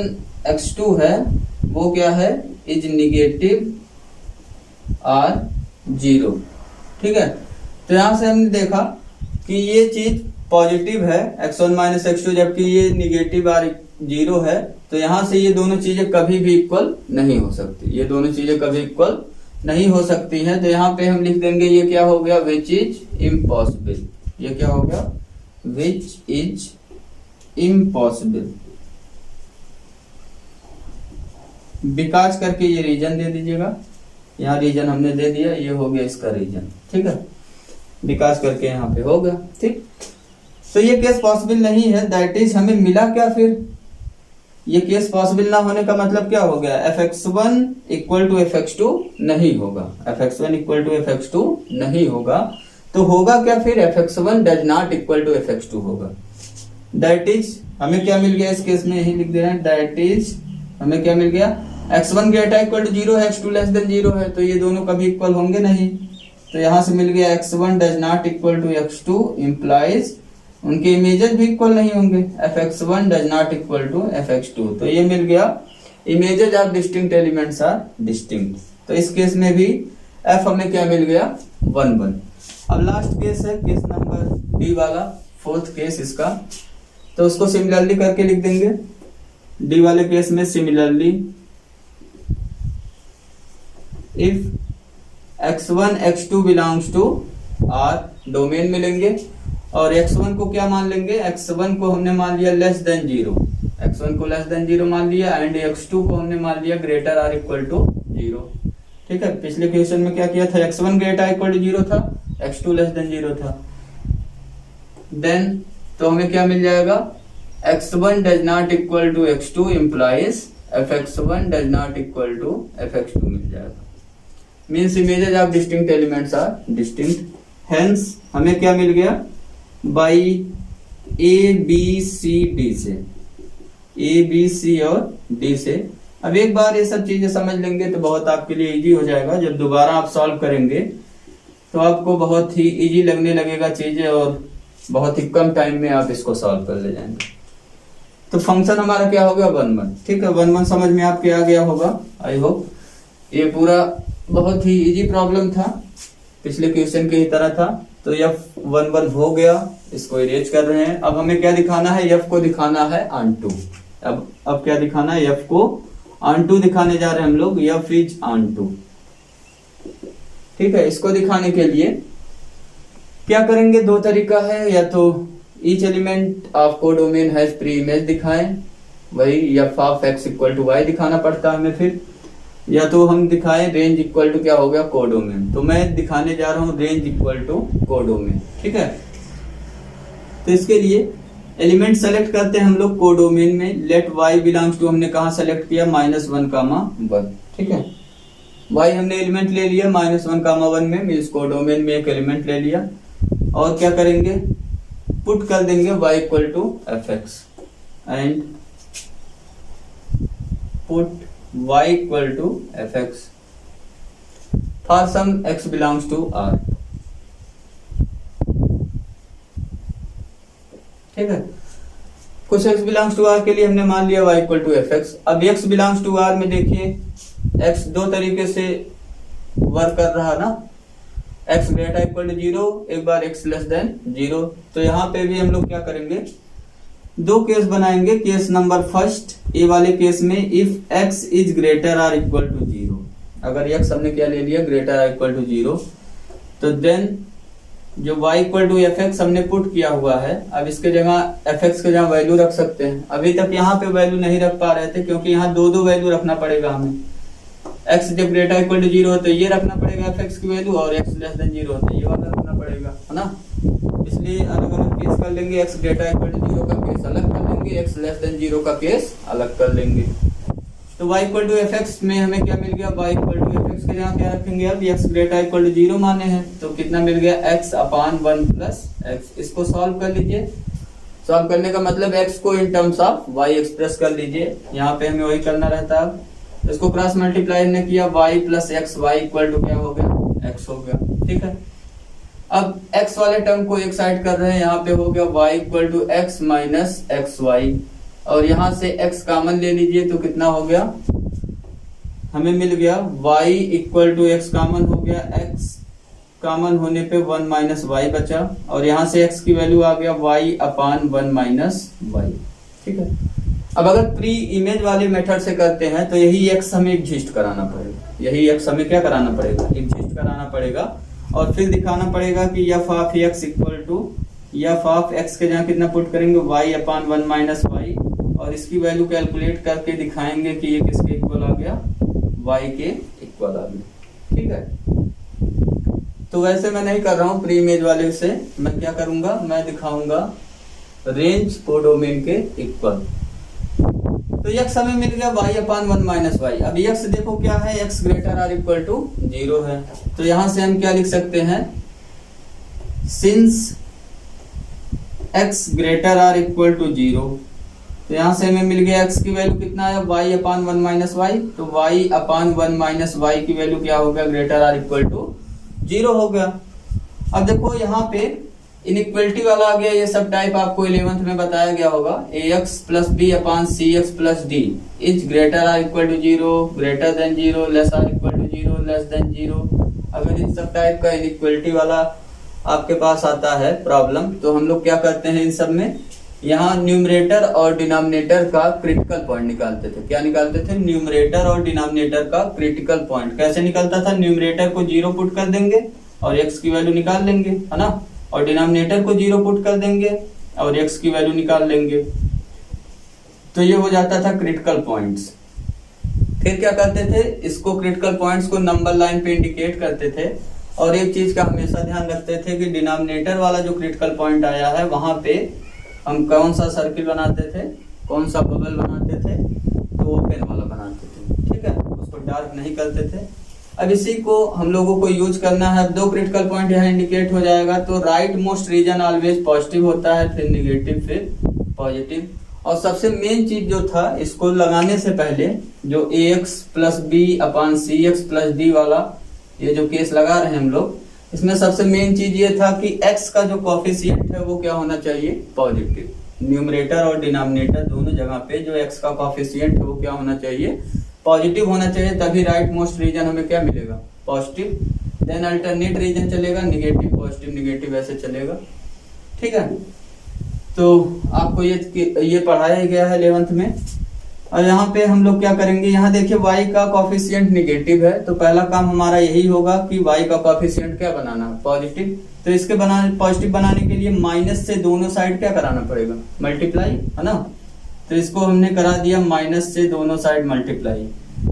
x2 है वो क्या है, इज निगेटिव आर 0। ठीक है, तो यहां से हमने देखा कि ये चीज पॉजिटिव है x1 माइनस x2, जबकि ये निगेटिव आर 0 है। तो यहां से ये दोनों चीजें कभी भी इक्वल नहीं हो सकती, ये दोनों चीजें कभी इक्वल नहीं हो सकती हैं। तो यहाँ पे हम लिख देंगे ये क्या हो गया, विच इज इम्पॉसिबल। ये क्या हो गया, विच इज इम्पॉसिबल। बिकॉज करके ये रीजन दे दीजिएगा, यहाँ रीजन हमने दे दिया, ये हो गया इसका रीजन। ठीक है, बिकॉज करके यहाँ पे हो गया। ठीक, तो ये केस पॉसिबल नहीं है। दैट इज हमें मिला क्या, फिर ये केस पॉसिबल ना होने का मतलब क्या हो गया, fx1 इक्वल टू fx2 नहीं होगा, fx1 इक्वल टू fx2 नहीं होगा। तो होगा क्या फिर, fx1 does not equal to fx2 होगा। दैट इज हमें क्या मिल गया इस केस में, यही लिख दे रहे हैं। दैट इज हमें क्या मिल गया, x1 ग्रेटर इक्वल टू 0 है, x2 लेस देन 0 है, तो ये दोनों कभी इक्वल होंगे नहीं। तो यहां से मिल गया x1 does not equal to x2 implies उनके इमेजेस भी इक्वल नहीं होंगे, fx1 does not equal to fx2। तो ये मिल गया, images of distinct elements are distinct. तो इस केस में भी f हमें क्या मिल गया, 1 1। अब लास्ट केस है केस नंबर डी वाला, फोर्थ केस इसका। तो उसको सिमिलरली करके लिख देंगे। डी वाले केस में similarly if x1 x2 belongs to R, domain में लेंगे और x1 को क्या मान लेंगे, x1 को हमने मान लिया लेस देन 0, x1 को लेस देन 0 मान लिया, एंड x2 को हमने मान लिया ग्रेटर आर इक्वल टू 0। ठीक है, पिछले क्वेश्चन में क्या किया था, x1 ग्रेटर इक्वल टू 0 था, x2 लेस देन 0 था। देन तो हमें क्या मिल जाएगा, x1 does not equal to x2 implies fx1 does not equal to fx2 मिल जाएगा। Means images of distinct elements are distinct. Hence हमें क्या मिल गया, by A B C D से, ए बी सी और डी से अब एक बार ये सब चीजें समझ लेंगे तो बहुत आपके लिए इजी हो जाएगा। जब दोबारा आप सॉल्व करेंगे तो आपको बहुत ही इजी लगने लगेगा चीजें और बहुत ही कम टाइम में आप इसको सॉल्व कर ले जाएंगे। तो फंक्शन हमारा क्या हो गया 1 1, ठीक है। 1 1 समझ में आपके आ गया होगा आई होप। ये पूरा बहुत ही इजी प्रॉब्लम था, पिछले क्वेश्चन की ही तरह था। तो F 1 1 हो गया, इसको इरेज कर रहे हैं। अब हमें क्या दिखाना है, F को दिखाना है ऑन2। अब क्या दिखाना है, F को ऑन2 दिखाने जा रहे हैं हम लोग। F इज ऑन2, ठीक है। इसको दिखाने के लिए क्या करेंगे, दो तरीका है। या तो each element of codomain has pre image दिखाएं, वही F of x equal to y दिखाना पड़ता है हमें फिर। या तो हम दिखाएं रेंज इक्वल टू क्या हो गया कोडोमेन। तो मैं दिखाने जा रहा हूं रेंज इक्वल टू कोडोमेन, ठीक है। तो इसके लिए एलिमेंट सेलेक्ट करते हैं हम लोग कोडोमेन में। लेट y बिलोंग्स टू हमने कहा सेलेक्ट किया -1, 1, ठीक है। y हमने एलिमेंट ले लिया -1, 1 में, मीन्स कोडोमेन में एक एलिमेंट ले लिया। और क्या करेंगे, पुट कर देंगे y equal to fx and put y equal to fx for some x belongs to r, ठीक है। कुछ x बिलोंग्स टू r के लिए हमने मान लिया y इक्वल टू fx। अब x बिलोंग्स टू r में देखिए x दो तरीके से वर्क कर रहा ना, x ग्रेटर इक्वल टू 0, एक बार x लेस देन 0। तो यहाँ पे भी हम लोग क्या करेंगे, दो केस बनाएंगे। केस नंबर फर्स्ट, ए वाले केस में if x is greater or equal to 0, अगर x हमने क्या ले लिया ग्रेटर आर इक्वल टू 0, तो देन जो y इक्वल टू fx हमने पुट किया हुआ है, अब इसके जगह fx के जगह वैल्यू रख सकते हैं। अभी तक यहाँ पे वैल्यू नहीं रख पा रहे थे क्योंकि यहाँ दो वैल्यू रखना पड़ेगा हमें। x जब ग्रेटर इक्वल टू 0 हो तो ये रखना पड़ेगा fx की वैल्यू, और x लेस देन 0 हो तो ये वाला रखना पड़ेगा, है ना। इसलिए अलग अलग केस कर लेंगे, x ग्रेटर इक्वल टू 0 का केस अलग कर लेंगे, x लेस देन 0 का केस अलग कर लेंगे। तो y इक्वल टू fx में हमें क्या मिल गया, y इक्वल टू fx के जगह क्या रखेंगे, अब x ग्रेटर इक्वल टू 0 माने हैं तो कितना मिल गया x अपान 1 प्लस x। इसको सॉल्व कर लीजिए। सॉल्व करने का मतलब x को in terms of y express कर लीजिए, यहाँ पे हमें वही करना रहता है। इसको क्रॉस मल्टीप्लाई ने किया y plus x, y equal to क्या हो गया x हो गया, ठीक है। अब x वाले टर्म को एक साइड कर रहे हैं, यहाँ पे हो गया y equal to x minus x y, और यहाँ से x कॉमन ले लीजिए तो कितना हो गया, हमें मिल गया y equal to x common हो गया, x कॉमन होने पे 1 माइनस वाई बचा, और यहाँ से x की वैल्यू आ गया y अपान 1 माइनस वाई, ठीक है। अब अगर प्री इमेज वाले मेथड से करते हैं तो यही x हमें एग्जिस्ट कराना पड़ेगा, यही x हमें क्या कराना पड़ेगा, एग्जिस्ट कराना पड़ेगा। और फिर दिखाना पड़ेगा कि f of x equal to f of x के जहाँ कितना पुट करेंगे y अपान 1 माइनस वाई, और इसकी वैल्यू कैलकुलेट करके दिखाएंगे कि ये किसके इक्वल आ गया, y के इक्वल आ गया, ठीक है। तो वैसे मैं नहीं कर रहा हूँ प्री इमेज वाले से, मैं क्या करूंगा, मैं दिखाऊंगा रेंज कोडोमेन के इक्वल। तो x हमें मिल गया y अपान 1 माइनस वाई। अब x देखो क्या है, x greater or equal to 0 है, तो यहां से हम क्या लिख सकते हैं, since x greater or equal to 0, तो यहां से हमें मिल गया x की वैल्यू कितना है, y अपान 1 माइनस वाई। तो y अपान 1 माइनस वाई की वैल्यू क्या हो गया, ग्रेटर आर इक्वल टू 0 हो गया। अब देखो यहाँ पे इनइक्वलिटी वाला आ गया, ये सब टाइप आपको 11th में बताया गया होगा। ax plus b upon c x plus d is greater or equal to 0, greater than 0, less or equal to 0, less than 0। अगर इन सब टाइप का इनइक्वलिटी वाला आपके पास आता है प्रॉब्लम, तो हम लोग क्या करते हैं इन सब में, यहाँ न्यूमरेटर और डिनोमिनेटर का क्रिटिकल पॉइंट निकालते थे। क्या निकालते थे, न्यूमरेटर और डिनोमिनेटर का क्रिटिकल पॉइंट। कैसे निकलता था, न्यूमरेटर को 0 पुट कर देंगे और x की वैल्यू निकाल लेंगे, है ना, और डिनोमिनेटर को 0 पुट कर देंगे और x की वैल्यू निकाल लेंगे, तो ये हो जाता था क्रिटिकल पॉइंट्स। फिर क्या करते थे, इसको क्रिटिकल पॉइंट्स को नंबर लाइन पे इंडिकेट करते थे, और एक चीज का हमेशा ध्यान रखते थे कि डिनोमिनेटर वाला जो क्रिटिकल पॉइंट आया है वहां पे हम कौन सा सर्किल बनाते थे, कौन सा बबल बनाते थे, तो ओपन वाला बनाते थे, ठीक है, उसको डार्क नहीं करते थे। अब इसी को हम लोगों को यूज करना है। अब दो क्रिटिकल पॉइंट यहाँ इंडिकेट हो जाएगा, तो right most region always positive होता है, फिर निगेटिव, फिर पॉजिटिव, और सबसे मेन चीज जो था इसको लगाने से पहले, जो ax plus b upon c x plus D वाला ये जो केस लगा रहे हैं हम लोग, इसमें सबसे मेन चीज ये था कि x का जो कॉफिशिएंट है वो क्या होना चाहिए, पॉजिटिव। न्यूमरेटर और डिनोमिनेटर दोनों जगह पे जो x का कॉफिशिएंट है वो क्या होना चाहिए, पॉजिटिव होना चाहिए, तभी राइट मोस्ट रीजन हमें क्या मिलेगा, पॉजिटिव। देन अल्टरनेट रीजन चलेगा निगेटिव पॉजिटिव निगेटिव ऐसे चलेगा, ठीक है। तो आपको ये पढ़ाया गया है 11th में। और यहाँ पे हम लोग क्या करेंगे, यहाँ देखिए y का कॉफिशिएंट निगेटिव है, तो पहला काम हमारा यही होगा कि y का कॉफिशिएंट क्या बनाना, पॉजिटिव। तो इसके पॉजिटिव बनाने के लिए माइनस से दोनों साइड क्या कराना पड़ेगा, मल्टीप्लाई, है ना। तो इसको हमने करा दिया माइनस से दोनों साइड मल्टीप्लाई।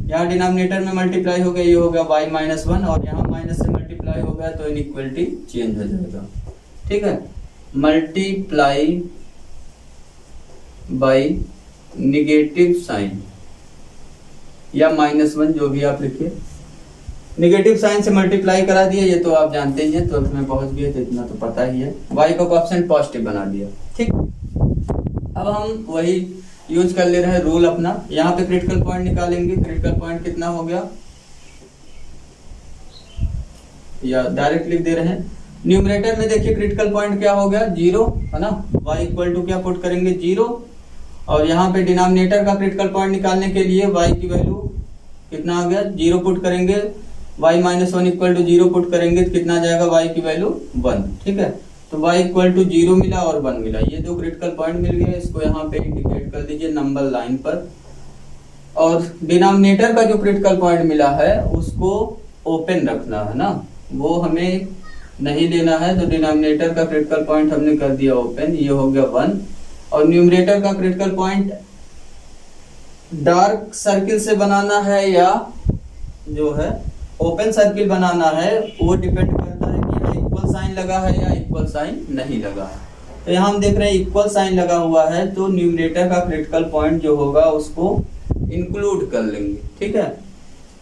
यहाँ डिनोमिनेटर में मल्टीप्लाई हो गया, ये हो गया y माइनस 1, और यहाँ माइनस से मल्टीप्लाई हो गया तो इनइक्वलिटी चेंज हो जाएगा, ठीक है। मल्टीप्लाई बाई निगेटिव साइन या -1 जो भी आप लिखिए, निगेटिव साइन से मल्टीप्लाई करा दिया, ये तो आप जानते ही हैं, 12th में पहुंच गए तो इतना तो पता ही है। y का कोएफिशिएंट पॉजिटिव बना दिया, ठीक। अब हम वही यूज कर ले रहे हैं रूल अपना। यहाँ पे क्रिटिकल पॉइंट निकालेंगे, क्रिटिकल पॉइंट कितना हो गया, या डायरेक्ट लिख दे रहे हैं। न्यूमरेटर में देखिए क्रिटिकल पॉइंट क्या हो गया, 0, है ना। y इक्वल टू क्या पुट करेंगे, 0। और यहाँ पे डिनोमिनेटर का क्रिटिकल पॉइंट निकालने के लिए y की वैल्यू कितना आ गया, 0 पुट करेंगे, y minus 1 equal to 0 put करेंगे तो कितना जाएगा, y की वैल्यू 1, ठीक है। तो y इक्वल टू 0 मिला और 1 मिला, ये दो क्रिटिकल पॉइंट मिल गया। इसको यहाँ पे इंडिकेट कर दीजिए नंबर लाइन पर। और डिनोमिनेटर का जो क्रिटिकल पॉइंट मिला है उसको ओपन रखना है ना, वो हमें नहीं लेना है। तो डिनोमिनेटर का क्रिटिकल पॉइंट हमने कर दिया ओपन, ये हो गया 1। और न्यूमरेटर का क्रिटिकल पॉइंट डार्क सर्किल से बनाना है या जो है ओपन सर्किल बनाना है, वो डिपेंड करता है कि इक्वल साइन लगा है या इक्वल साइन नहीं लगा है। तो यहाँ हम देख रहे हैं इक्वल साइन लगा हुआ है, तो न्यूमरेटर का क्रिटिकल पॉइंट जो होगा उसको इंक्लूड कर लेंगे, ठीक है।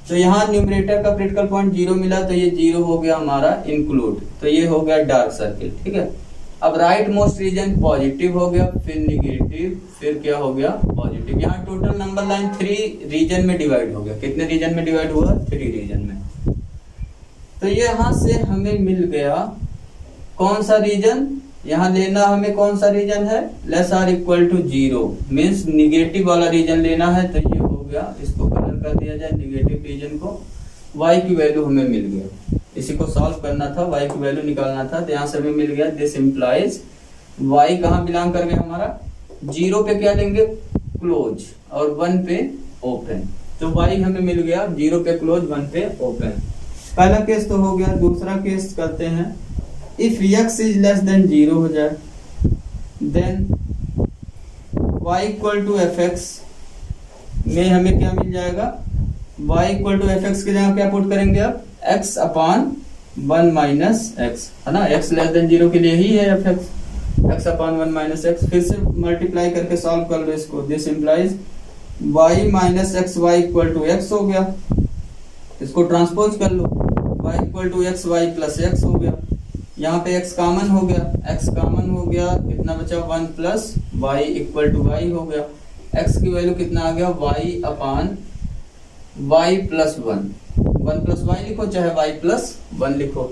तो यहाँ न्यूमरेटर का क्रिटिकल पॉइंट 0 मिला, तो ये 0 हो गया हमारा इंक्लूड, तो ये हो गया डार्क सर्किल, ठीक है। अब राइट मोस्ट रीजन पॉजिटिव हो गया, फिर निगेटिव, फिर क्या हो गया, पॉजिटिव। यहाँ टोटल नंबर लाइन 3 रीजन में डिवाइड हो गया। कितने रीजन में डिवाइड हुआ, 3 रीजन में। तो ये यहाँ से हमें मिल गया कौन सा रीजन, यहाँ लेना हमें कौन सा रीजन है, less or equal to 0 means negative वाला रीजन लेना है। तो ये हो गया, इसको कलर कर दिया जाए निगेटिव रीजन को। y की वैल्यू हमें मिल गया, इसी को सॉल्व करना था, y की वैल्यू निकालना था, तो यहाँ से हमें मिल गया। दिस इम्प्लाइज y कहाँ बिलोंग कर गया हमारा, 0 पे क्या लेंगे, क्लोज, और 1 पे ओपन। तो y हमें मिल गया 0 पे क्लोज, 1 पे ओपन। पहला केस तो हो गया। दूसरा केस करते हैं, if x is less than 0 हो जाए, then y equal to fx में हमें क्या मिल जाएगा, y इक्वल टू fx की जगह क्या पुट करेंगे, अब x अपान 1 माइनस x, है ना। x लेस देन 0 के लिए ही है fx, x upon 1 minus x। फिर से मल्टीप्लाई करके सॉल्व कर लो इसको। This implies y minus x y equal to x हो गया। इसको ट्रांसपोज कर लो, y equal to x y plus x हो गया। यहाँ पे x कॉमन हो गया, x कॉमन हो गया, कितना बचा, 1 plus y equal to y हो गया। x की वैल्यू कितना आ गया, y अपान y प्लस 1 प्लस y लिखो चाहे y प्लस 1 लिखो।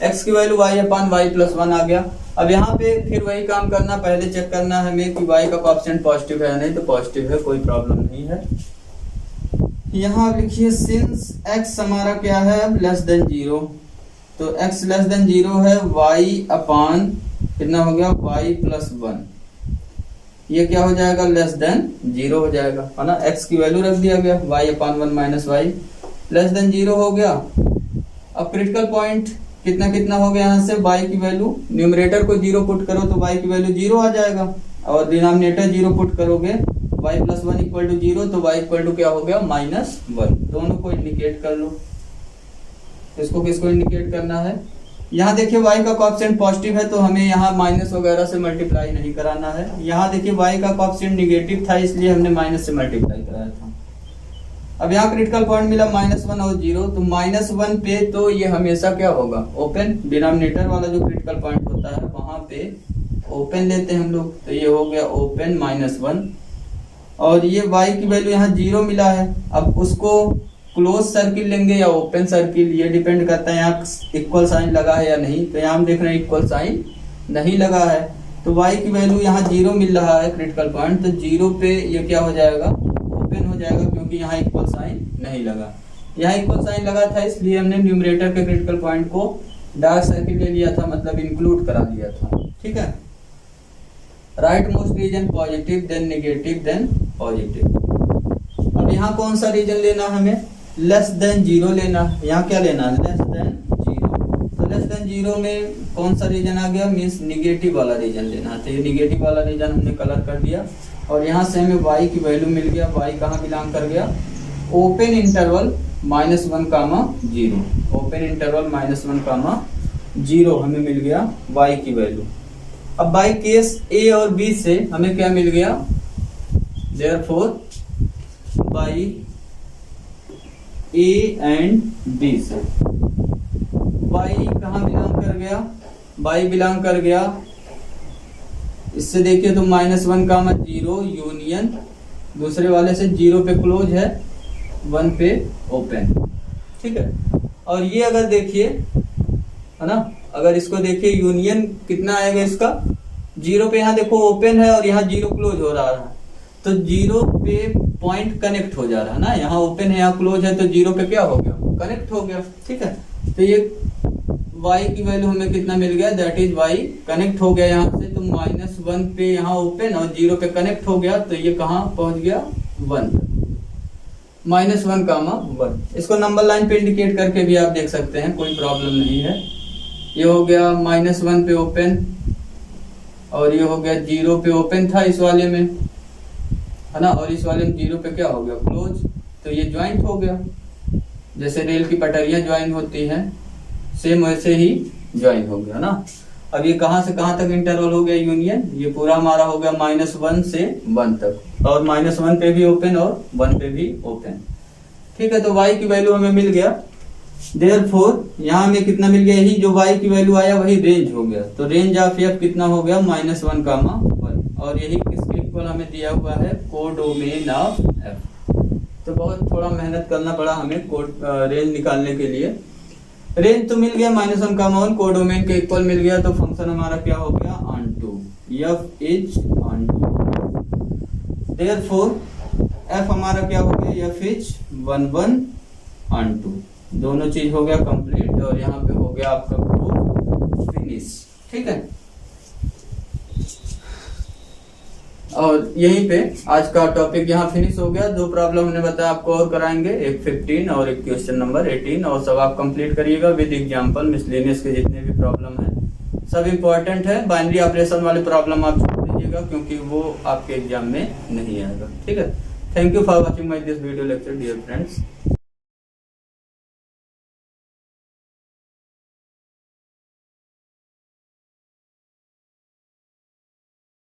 x की वैल्यू y अपान y प्लस 1 आ गया। अब यहाँ पे फिर वही काम करना, पहले चेक करना है हमें कि y का कोएफिशिएंट पॉजिटिव है या नहीं, तो पॉजिटिव है, कोई प्रॉब्लम नहीं है। यहाँ लिखिए सिंस x हमारा क्या है, लेस देन 0, तो x लेस देन 0 है, y अपान कितना हो गया, y प्लस 1, ये क्या हो जाएगा, लेस देन 0 हो जाएगा, है ना। x की वैल्यू रख दिया गया, y upon 1 minus Y less than 0 हो गया। अब क्रिटिकल पॉइंट कितना कितना हो गया, यहाँ से y की वैल्यू, न्यूमरेटर को 0 पुट करो तो y की वैल्यू 0 आ जाएगा, और डिनोमिनेटर 0 पुट करोगे y प्लस 1 इक्वल टू 0, तो y इक्वल टू क्या हो गया, -1। दोनों को इंडिकेट कर लो। इसको किसको इंडिकेट करना है, यहाँ देखिए y का कोएफिशिएंट पॉजिटिव है, तो हमें यहाँ माइनस वगैरह से मल्टीप्लाई नहीं कराना है। यहाँ देखिए y का कोएफिशिएंट निगेटिव था, इसलिए हमने माइनस से मल्टीप्लाई कराया था। अब यहाँ क्रिटिकल पॉइंट मिला -1 और 0, तो -1 पे तो ये हमेशा क्या होगा, ओपन। डिनोमिनेटर वाला जो क्रिटिकल पॉइंट होता है वहां पे ओपन लेते हैं हम लोग, तो ये हो गया ओपन -1। और ये y की वैल्यू यहाँ 0 मिला है। अब उसको क्लोज सर्किल लेंगे या ओपन सर्किल, ये डिपेंड करता है यहाँ इक्वल साइन लगा है या नहीं। तो यहाँ हम देख रहे हैं इक्वल साइन नहीं लगा है, तो y की वैल्यू यहाँ 0 मिल रहा है क्रिटिकल पॉइंट, तो 0 पे ये क्या हो जाएगा, ओपन हो जाएगा, क्योंकि यहाँ इक्वल साइन नहीं लगा। यहाँ इक्वल साइन लगा था इसलिए हमने न्यूमरेटर के क्रिटिकल पॉइंट को डार्क सर्किल ले लिया था, मतलब इंक्लूड करा लिया था। ठीक है, right most region positive, then negative, then positive. अब यहाँ कौन सा रीजन लेना, हमें लेस देन 0 लेना। यहाँ क्या लेना है, लेस देन 0। तो लेस देन 0 में कौन सा रीजन आ गया, मीन्स निगेटिव वाला रीजन लेना है। तो ये निगेटिव वाला रीजन हमने कलर कर दिया। और यहाँ से हमें y की वैल्यू मिल गया, y कहाँ बिलोंग कर गया, ओपन इंटरवल -1, 0। ओपन इंटरवल -1, 0 हमें मिल गया y की वैल्यू। अब बाई केस a और b से हमें क्या मिल गया, therefore by a and b से y कहाँ बिलोंग कर गया, y बिलोंग कर गया, इससे देखिए तो -1, 0 यूनियन, दूसरे वाले से 0 पे क्लोज है, 1 पे ओपन। ठीक है, और ये अगर देखिए है ना, अगर इसको देखिए यूनियन कितना आएगा इसका, 0 पे यहाँ देखो ओपन है और यहाँ 0 क्लोज हो रहा है, तो 0 पे पॉइंट कनेक्ट हो जा रहा है ना, यहाँ ओपन है यहाँ क्लोज है, तो 0 पे क्या हो गया, कनेक्ट हो गया। ठीक है, तो ये y की वैल्यू हमें कितना मिल गया, दैट इज y कनेक्ट हो गया यहाँ से, तो -1 पे यहाँ ओपन और 0 पे कनेक्ट हो गया, तो ये कहाँ पहुंच गया, 1, -1, 1। इसको नंबर लाइन पे इंडिकेट करके भी आप देख सकते हैं, कोई प्रॉब्लम नहीं है। ये हो गया -1 पे ओपन और ये हो गया 0 पे ओपन था इस वाले में, है ना, और इस वाले में 0 पे क्या हो गया, क्लोज, तो ये ज्वाइंट हो गया। जैसे रेल की पटरियां ज्वाइन होती हैं, सेम वैसे ही ज्वाइन हो गया ना। अब ये कहां से कहां तक इंटरवल हो गया, यूनियन, ये पूरा हमारा हो गया -1 से 1 तक, और -1 पे भी ओपन और 1 पे भी ओपन। ठीक है, तो y की वैल्यू हमें मिल गया, देयरफॉर यहाँ हमें कितना मिल गया, यही जो y की वैल्यू आया वही रेंज हो गया, तो रेंज ऑफ f कितना हो गया, -1, 1, और यही किसके इक्वल हमें दिया हुआ है, कोडोमेन ऑफ f। तो बहुत थोड़ा मेहनत करना पड़ा हमें रेंज निकालने के लिए। रेंज तो मिल गया -1, 1, कोडोमेन के इक्वल मिल गया, तो फंक्शन हमारा क्या हो गया, onto, f is onto। Therefore f हमारा क्या हो गया, f इज 1, 1, onto। दोनों चीज हो गया कंप्लीट, और यहाँ पे हो गया आपका प्रूफ फिनिश। ठीक है, और यहीं पे आज का टॉपिक यहाँ फिनिश हो गया। 2 प्रॉब्लम हमने बताया आपको और कराएंगे, एक 15 और एक क्वेश्चन नंबर 18, और सब आप कंप्लीट करिएगा विद एग्जांपल। मिसलेनियस के जितने भी प्रॉब्लम है सब इंपॉर्टेंट है, बाइनरी ऑपरेशन वाले प्रॉब्लम आप छोड़ दीजिएगा क्योंकि वो आपके एग्जाम में नहीं आएगा। ठीक है, thank you for watching my this video lecture dear friends.